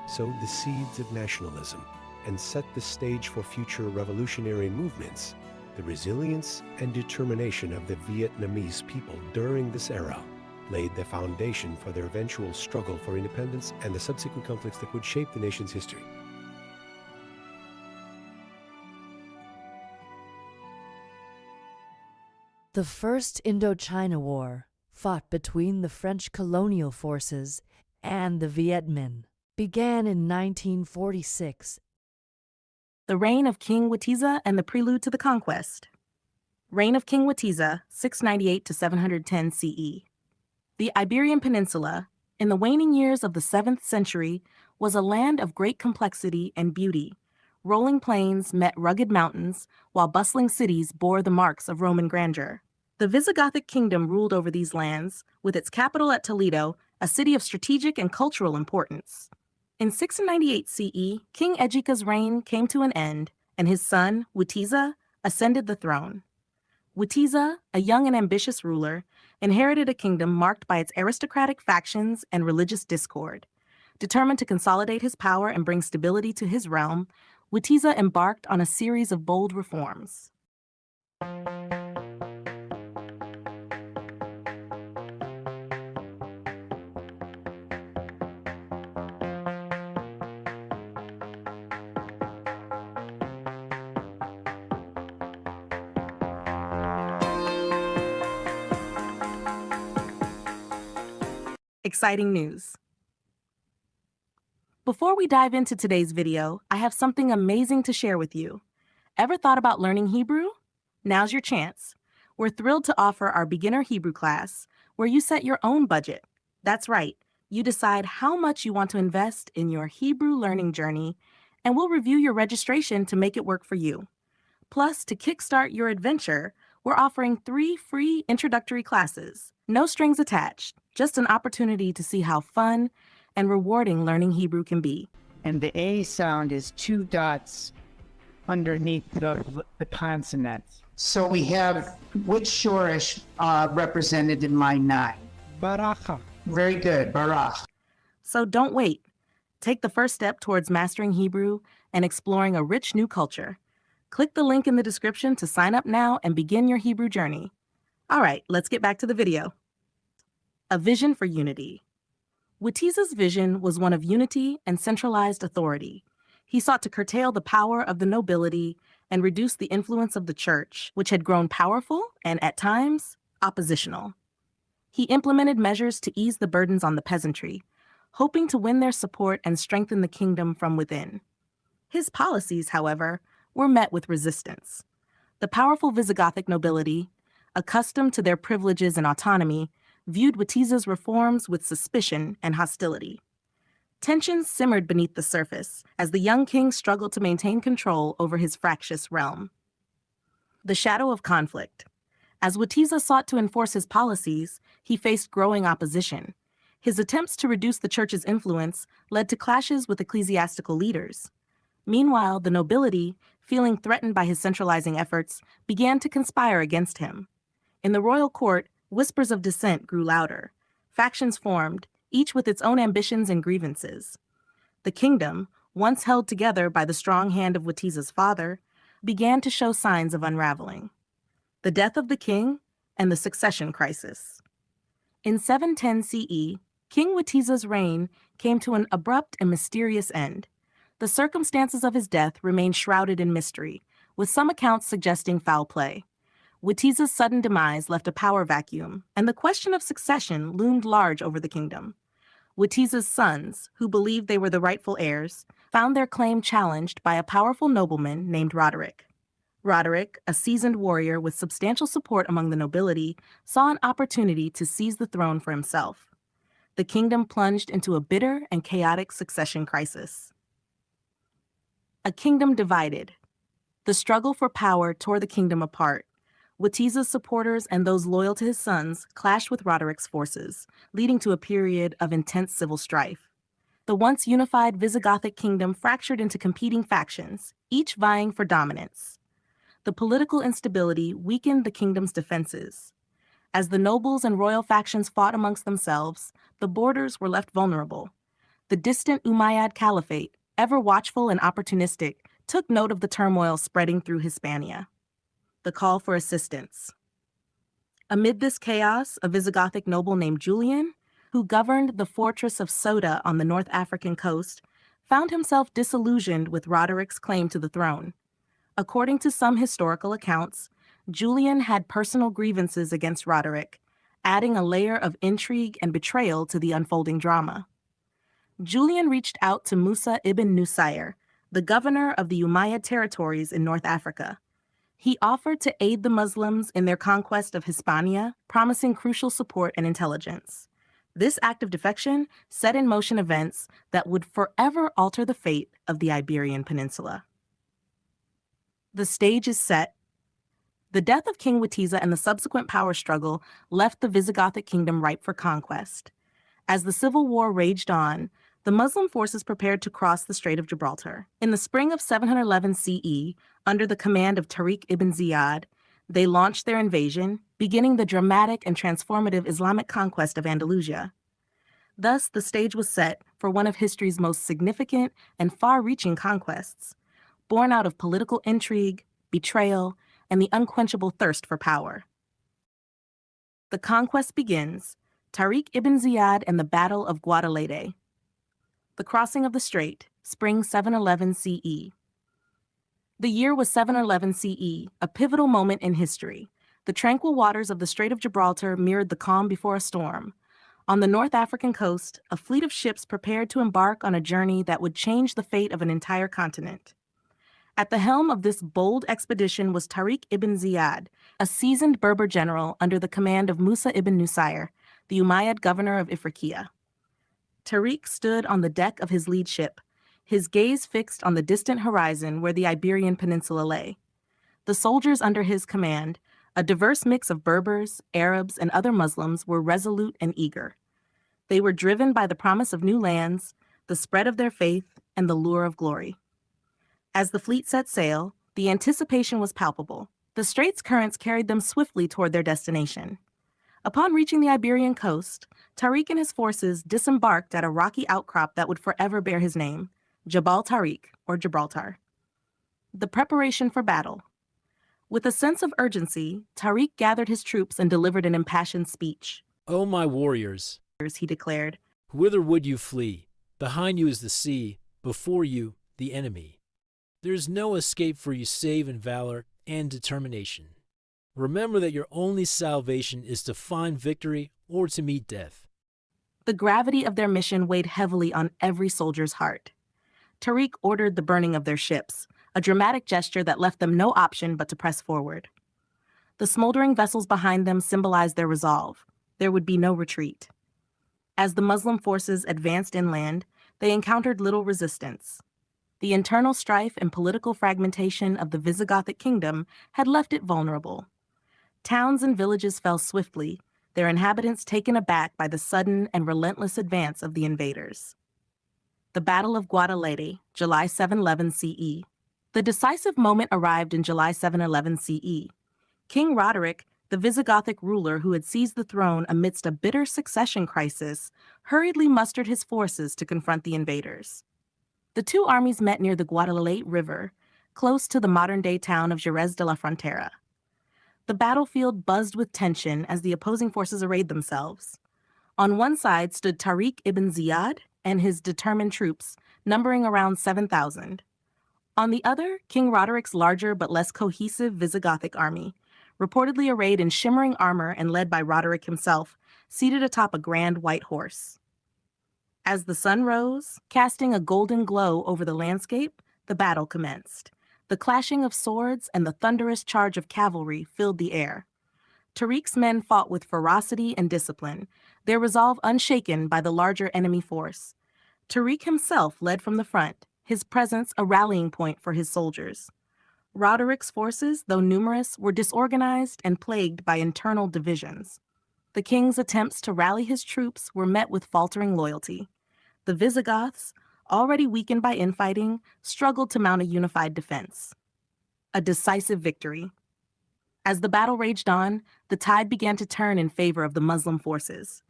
sowed the seeds of nationalism and set the stage for future revolutionary movements. The resilience and determination of the Vietnamese people during this era laid the foundation for their eventual struggle for independence and the subsequent conflicts that would shape the nation's history. The First Indochina War, fought between the French colonial forces and the Viet Minh, began in 1946. The Reign of King Witiza and the Prelude to the Conquest. Reign of King Witiza, 698 to 710 CE. The Iberian Peninsula, in the waning years of the 7th century, was a land of great complexity and beauty. Rolling plains met rugged mountains, while bustling cities bore the marks of Roman grandeur. The Visigothic kingdom ruled over these lands, with its capital at Toledo, a city of strategic and cultural importance. In 698 CE, King Ejika's reign came to an end, and his son, Witiza, ascended the throne. Witiza, a young and ambitious ruler, inherited a kingdom marked by its aristocratic factions and religious discord. Determined to consolidate his power and bring stability to his realm, Witiza embarked on a series of bold reforms. Exciting news. Before we dive into today's video, I have something amazing to share with you. Ever thought about learning Hebrew? Now's your chance. We're thrilled to offer our beginner Hebrew class, where you set your own budget. That's right, you decide how much you want to invest in your Hebrew learning journey, and we'll review your registration to make it work for you. Plus, to kickstart your adventure, we're offering 3 free introductory classes. No strings attached, just an opportunity to see how fun and rewarding learning Hebrew can be. And the A sound is 2 dots underneath the consonants. So we have which Shoresh represented in line 9? Baraka. Very good, Barach. So don't wait. Take the first step towards mastering Hebrew and exploring a rich new culture. Click the link in the description to sign up now and begin your Hebrew journey. All right, let's get back to the video. A vision for unity. Witiza's vision was one of unity and centralized authority. He sought to curtail the power of the nobility and reduce the influence of the church, which had grown powerful and, at times, oppositional. He implemented measures to ease the burdens on the peasantry, hoping to win their support and strengthen the kingdom from within. His policies, however, were met with resistance. The powerful Visigothic nobility, accustomed to their privileges and autonomy, viewed Witiza's reforms with suspicion and hostility. Tensions simmered beneath the surface as the young king struggled to maintain control over his fractious realm. The shadow of conflict. As Witiza sought to enforce his policies, he faced growing opposition. His attempts to reduce the church's influence led to clashes with ecclesiastical leaders. Meanwhile, the nobility, feeling threatened by his centralizing efforts, began to conspire against him. In the royal court, whispers of dissent grew louder. Factions formed, each with its own ambitions and grievances. The kingdom, once held together by the strong hand of Watiza's father, began to show signs of unraveling. The death of the king and the succession crisis. In 710 CE, King Watiza's reign came to an abrupt and mysterious end. The circumstances of his death remain shrouded in mystery, with some accounts suggesting foul play. Watiza's sudden demise left a power vacuum, and the question of succession loomed large over the kingdom. Watiza's sons, who believed they were the rightful heirs, found their claim challenged by a powerful nobleman named Roderick. Roderick, a seasoned warrior with substantial support among the nobility, saw an opportunity to seize the throne for himself. The kingdom plunged into a bitter and chaotic succession crisis. A kingdom divided. The struggle for power tore the kingdom apart. Watiza's supporters and those loyal to his sons clashed with Roderick's forces, leading to a period of intense civil strife. The once unified Visigothic kingdom fractured into competing factions, each vying for dominance. The political instability weakened the kingdom's defenses. As the nobles and royal factions fought amongst themselves, the borders were left vulnerable. The distant Umayyad Caliphate, ever watchful and opportunistic, took note of the turmoil spreading through Hispania. The call for assistance. Amid this chaos, a Visigothic noble named Julian, who governed the fortress of Ceuta on the North African coast, found himself disillusioned with Roderick's claim to the throne. According to some historical accounts, Julian had personal grievances against Roderick, adding a layer of intrigue and betrayal to the unfolding drama. Julian reached out to Musa ibn Nusayr, the governor of the Umayyad territories in North Africa. He offered to aid the Muslims in their conquest of Hispania, promising crucial support and intelligence. This act of defection set in motion events that would forever alter the fate of the Iberian Peninsula. The stage is set. The death of King Watiza and the subsequent power struggle left the Visigothic kingdom ripe for conquest. As the civil war raged on, the Muslim forces prepared to cross the Strait of Gibraltar. In the spring of 711 CE, under the command of Tariq ibn Ziyad, they launched their invasion, beginning the dramatic and transformative Islamic conquest of Andalusia. Thus, the stage was set for one of history's most significant and far-reaching conquests, born out of political intrigue, betrayal, and the unquenchable thirst for power. The conquest begins, Tariq ibn Ziyad and the Battle of Guadalete. The crossing of the strait, spring 711 CE. The year was 711 CE, a pivotal moment in history. The tranquil waters of the Strait of Gibraltar mirrored the calm before a storm. On the North African coast, a fleet of ships prepared to embark on a journey that would change the fate of an entire continent. At the helm of this bold expedition was Tariq ibn Ziyad, a seasoned Berber general under the command of Musa ibn Nusayr, the Umayyad governor of Ifriqiya. Tariq stood on the deck of his lead ship, his gaze fixed on the distant horizon where the Iberian Peninsula lay. The soldiers under his command, a diverse mix of Berbers, Arabs, and other Muslims, were resolute and eager. They were driven by the promise of new lands, the spread of their faith, and the lure of glory. As the fleet set sail, the anticipation was palpable. The strait's currents carried them swiftly toward their destination. Upon reaching the Iberian coast, Tariq and his forces disembarked at a rocky outcrop that would forever bear his name, Jabal Tariq, or Gibraltar. The preparation for battle. With a sense of urgency, Tariq gathered his troops and delivered an impassioned speech. "O my warriors," He declared, "whither would you flee? Behind you is the sea, before you the enemy. There is no escape for you save in valor and determination. Remember that your only salvation is to find victory or to meet death." The gravity of their mission weighed heavily on every soldier's heart. Tariq ordered the burning of their ships, a dramatic gesture that left them no option but to press forward. The smoldering vessels behind them symbolized their resolve. There would be no retreat. As the Muslim forces advanced inland, they encountered little resistance. The internal strife and political fragmentation of the Visigothic kingdom had left it vulnerable. Towns and villages fell swiftly, their inhabitants taken aback by the sudden and relentless advance of the invaders. The Battle of Guadalete, July 711 CE. The decisive moment arrived in July 711 CE. King Roderick, the Visigothic ruler who had seized the throne amidst a bitter succession crisis, hurriedly mustered his forces to confront the invaders. The two armies met near the Guadalete River, close to the modern-day town of Jerez de la Frontera. The battlefield buzzed with tension as the opposing forces arrayed themselves. On one side stood Tariq ibn Ziyad and his determined troops, numbering around 7,000. On the other, King Roderick's larger but less cohesive Visigothic army, reportedly arrayed in shimmering armor and led by Roderick himself, seated atop a grand white horse. As the sun rose, casting a golden glow over the landscape, the battle commenced. The clashing of swords and the thunderous charge of cavalry filled the air. Tariq's men fought with ferocity and discipline, their resolve unshaken by the larger enemy force. Tariq himself led from the front, his presence a rallying point for his soldiers. Roderick's forces, though numerous, were disorganized and plagued by internal divisions. The king's attempts to rally his troops were met with faltering loyalty. The Visigoths, already weakened by infighting, struggled to mount a unified defense. A decisive victory. As the battle raged on, the tide began to turn in favor of the Muslim forces.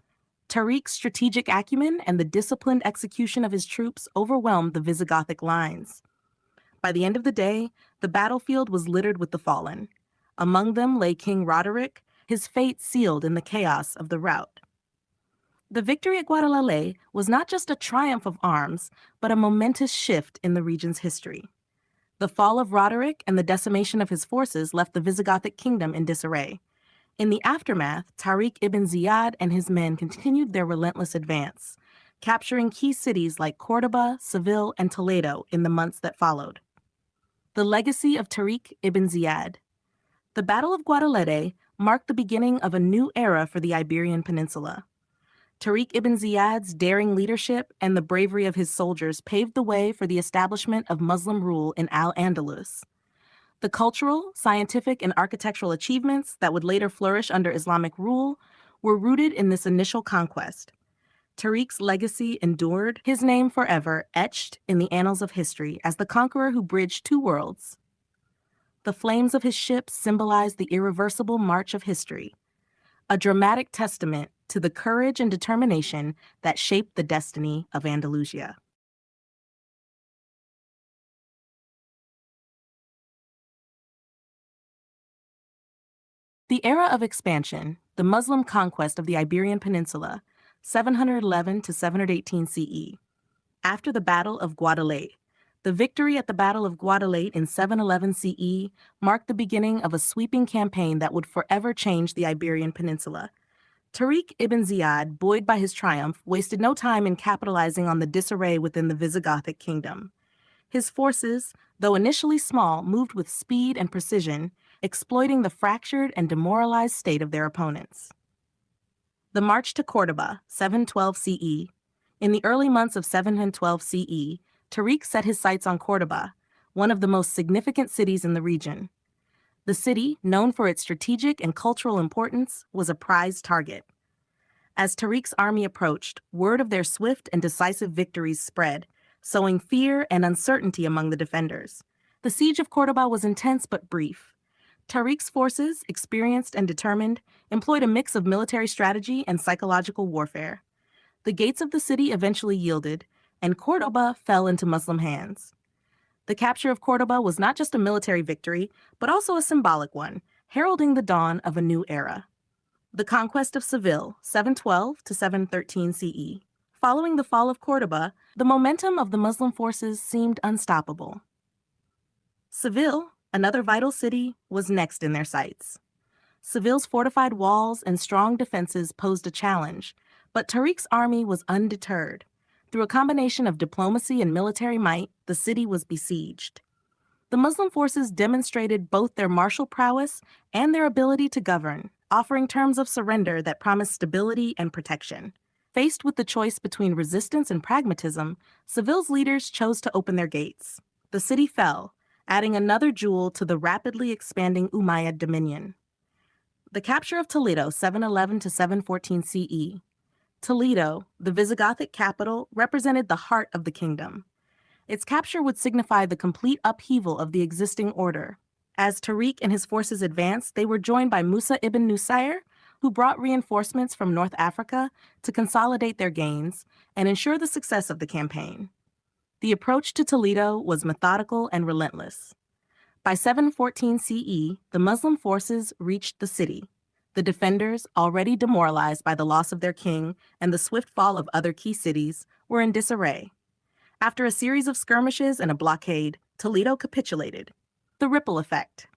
Tariq's strategic acumen and the disciplined execution of his troops overwhelmed the Visigothic lines. By the end of the day, the battlefield was littered with the fallen. Among them lay King Roderick, his fate sealed in the chaos of the rout. The victory at Guadalete was not just a triumph of arms, but a momentous shift in the region's history. The fall of Roderick and the decimation of his forces left the Visigothic kingdom in disarray. In the aftermath, Tariq ibn Ziyad and his men continued their relentless advance, capturing key cities like Córdoba, Seville, and Toledo in the months that followed. The legacy of Tariq ibn Ziyad. The Battle of Guadalete marked the beginning of a new era for the Iberian Peninsula. Tariq ibn Ziyad's daring leadership and the bravery of his soldiers paved the way for the establishment of Muslim rule in Al-Andalus. The cultural, scientific, and architectural achievements that would later flourish under Islamic rule were rooted in this initial conquest. Tariq's legacy endured, his name forever etched in the annals of history as the conqueror who bridged two worlds. The flames of his ship symbolized the irreversible march of history, a dramatic testament to the courage and determination that shaped the destiny of Andalusia. The era of expansion, the Muslim conquest of the Iberian Peninsula, 711 to 718 CE. After the Battle of Guadalete, the victory at the Battle of Guadalete in 711 CE marked the beginning of a sweeping campaign that would forever change the Iberian Peninsula. Tariq ibn Ziyad, buoyed by his triumph, wasted no time in capitalizing on the disarray within the Visigothic kingdom. His forces, though initially small, moved with speed and precision, exploiting the fractured and demoralized state of their opponents. The March to Córdoba, 712 CE. In the early months of 712 CE, Tariq set his sights on Córdoba, one of the most significant cities in the region. The city, known for its strategic and cultural importance, was a prized target. As Tariq's army approached, word of their swift and decisive victories spread, sowing fear and uncertainty among the defenders. The siege of Córdoba was intense but brief. Tariq's forces, experienced and determined, employed a mix of military strategy and psychological warfare. The gates of the city eventually yielded, and Córdoba fell into Muslim hands. The capture of Córdoba was not just a military victory, but also a symbolic one, heralding the dawn of a new era. The conquest of Seville, 712 to 713 CE. Following the fall of Córdoba, the momentum of the Muslim forces seemed unstoppable. Seville, another vital city, was next in their sights. Seville's fortified walls and strong defenses posed a challenge, but Tariq's army was undeterred. Through a combination of diplomacy and military might, the city was besieged. The Muslim forces demonstrated both their martial prowess and their ability to govern, offering terms of surrender that promised stability and protection. Faced with the choice between resistance and pragmatism, Seville's leaders chose to open their gates. The city fell, adding another jewel to the rapidly expanding Umayyad dominion. The capture of Toledo, 711 to 714 CE. Toledo, the Visigothic capital, represented the heart of the kingdom. Its capture would signify the complete upheaval of the existing order. As Tariq and his forces advanced, they were joined by Musa ibn Nusayr, who brought reinforcements from North Africa to consolidate their gains and ensure the success of the campaign. The approach to Toledo was methodical and relentless. By 714 CE, the Muslim forces reached the city. The defenders, already demoralized by the loss of their king and the swift fall of other key cities, were in disarray. After a series of skirmishes and a blockade, Toledo capitulated. The ripple effect.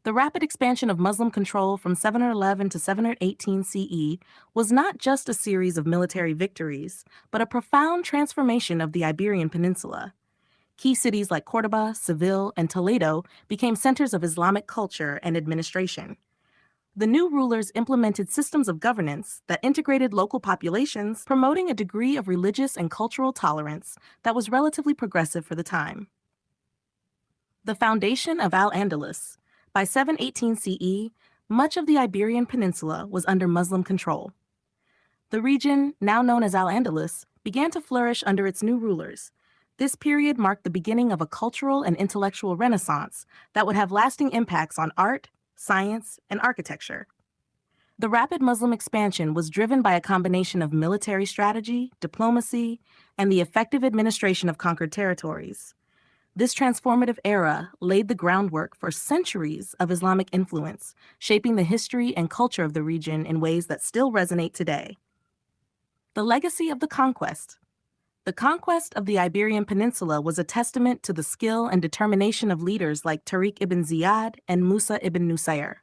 The rapid expansion of Muslim control from 711 to 718 CE was not just a series of military victories, but a profound transformation of the Iberian Peninsula. Key cities like Cordoba, Seville, and Toledo became centers of Islamic culture and administration. The new rulers implemented systems of governance that integrated local populations, promoting a degree of religious and cultural tolerance that was relatively progressive for the time. The foundation of Al-Andalus. By 718 CE, much of the Iberian Peninsula was under Muslim control. The region, now known as Al-Andalus, began to flourish under its new rulers. This period marked the beginning of a cultural and intellectual renaissance that would have lasting impacts on art, science, and architecture. The rapid Muslim expansion was driven by a combination of military strategy, diplomacy, and the effective administration of conquered territories. This transformative era laid the groundwork for centuries of Islamic influence, shaping the history and culture of the region in ways that still resonate today. The legacy of the conquest. The conquest of the Iberian Peninsula was a testament to the skill and determination of leaders like Tariq ibn Ziyad and Musa ibn Nusayr.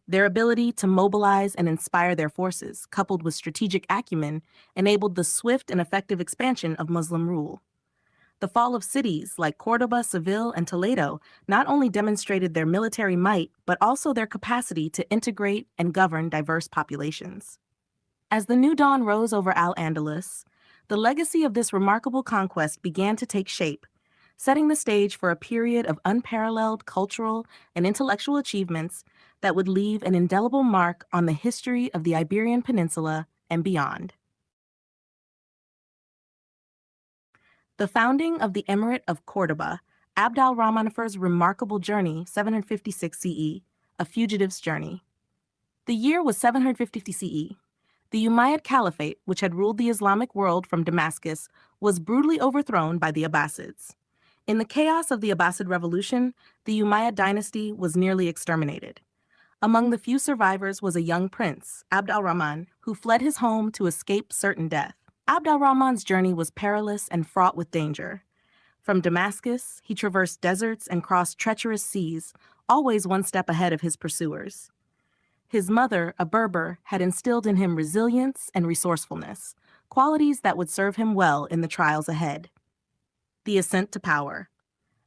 Their ability to mobilize and inspire their forces, coupled with strategic acumen, enabled the swift and effective expansion of Muslim rule. The fall of cities like Cordoba, Seville, and Toledo not only demonstrated their military might, but also their capacity to integrate and govern diverse populations. As the new dawn rose over Al-Andalus, the legacy of this remarkable conquest began to take shape, setting the stage for a period of unparalleled cultural and intellectual achievements that would leave an indelible mark on the history of the Iberian Peninsula and beyond. The founding of the Emirate of Cordoba, Abd al-Rahman I's remarkable journey, 756 CE, a fugitive's journey. The year was 750 CE. The Umayyad Caliphate, which had ruled the Islamic world from Damascus, was brutally overthrown by the Abbasids. In the chaos of the Abbasid Revolution, the Umayyad dynasty was nearly exterminated. Among the few survivors was a young prince, Abd al-Rahman, who fled his home to escape certain death. Abd al-Rahman's journey was perilous and fraught with danger. From Damascus, he traversed deserts and crossed treacherous seas, always one step ahead of his pursuers. His mother, a Berber, had instilled in him resilience and resourcefulness, qualities that would serve him well in the trials ahead. The ascent to power.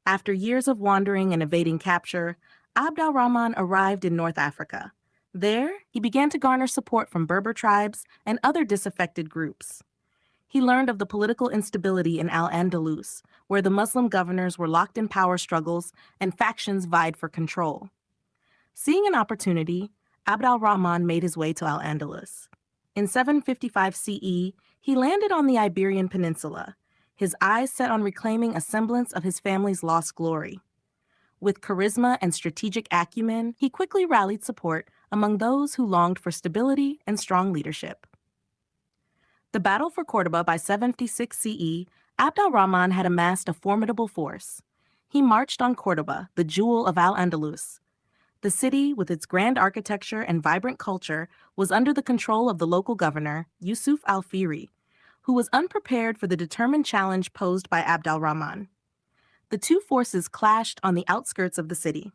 After years of wandering and evading capture, Abd al-Rahman arrived in North Africa. There, he began to garner support from Berber tribes and other disaffected groups. He learned of the political instability in Al-Andalus, where the Muslim governors were locked in power struggles and factions vied for control. Seeing an opportunity, Abd al-Rahman made his way to Al-Andalus. In 755 CE, he landed on the Iberian Peninsula, his eyes set on reclaiming a semblance of his family's lost glory. With charisma and strategic acumen, he quickly rallied support among those who longed for stability and strong leadership. The Battle for Cordoba by 756 CE, Abd al-Rahman had amassed a formidable force. He marched on Cordoba, the jewel of Al-Andalus. The city, with its grand architecture and vibrant culture, was under the control of the local governor, Yusuf al-Firi, who was unprepared for the determined challenge posed by Abd al-Rahman. The two forces clashed on the outskirts of the city.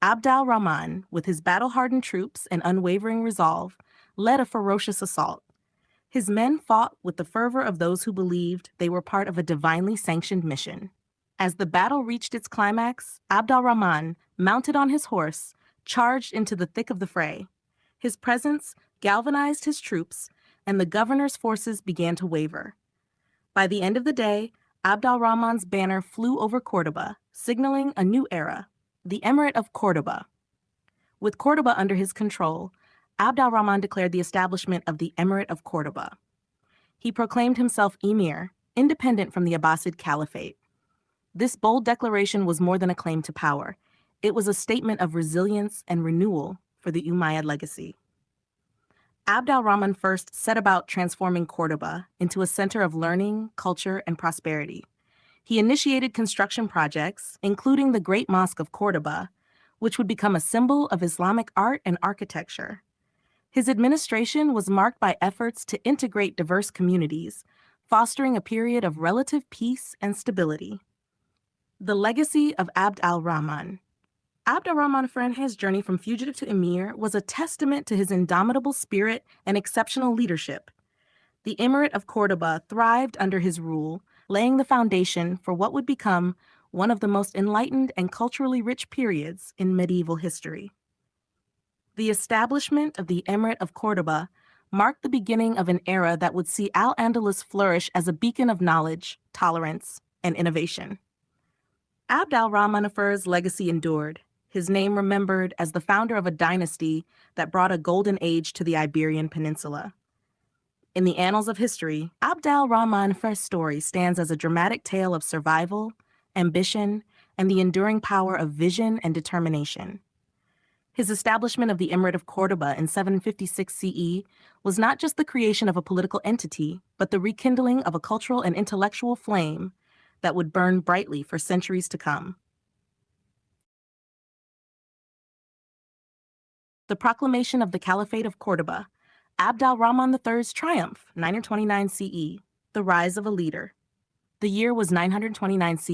Abd al-Rahman, with his battle-hardened troops and unwavering resolve, led a ferocious assault. His men fought with the fervor of those who believed they were part of a divinely sanctioned mission. As the battle reached its climax, Abd al-Rahman, mounted on his horse, charged into the thick of the fray. His presence galvanized his troops, and the governor's forces began to waver. By the end of the day, Abd al-Rahman's banner flew over Cordoba, signaling a new era, the Emirate of Cordoba. With Cordoba under his control, Abd al-Rahman declared the establishment of the Emirate of Cordoba. He proclaimed himself emir, independent from the Abbasid Caliphate. This bold declaration was more than a claim to power. It was a statement of resilience and renewal for the Umayyad legacy. Abd al-Rahman first set about transforming Cordoba into a center of learning, culture, and prosperity. He initiated construction projects, including the Great Mosque of Cordoba, which would become a symbol of Islamic art and architecture. His administration was marked by efforts to integrate diverse communities, fostering a period of relative peace and stability. The legacy of Abd al-Rahman. Abd al-Rahman Firhan's journey from fugitive to emir was a testament to his indomitable spirit and exceptional leadership. The Emirate of Cordoba thrived under his rule, laying the foundation for what would become one of the most enlightened and culturally rich periods in medieval history. The establishment of the Emirate of Cordoba marked the beginning of an era that would see Al-Andalus flourish as a beacon of knowledge, tolerance, and innovation. Abd al-Rahman Fir's legacy endured, his name remembered as the founder of a dynasty that brought a golden age to the Iberian Peninsula. In the annals of history, Abd al-Rahman Fir's story stands as a dramatic tale of survival, ambition, and the enduring power of vision and determination. His establishment of the Emirate of Cordoba in 756 CE was not just the creation of a political entity, but the rekindling of a cultural and intellectual flame that would burn brightly for centuries to come. The proclamation of the Caliphate of Cordoba, Abd al-Rahman III's triumph, 929 CE, the rise of a leader. The year was 929 CE.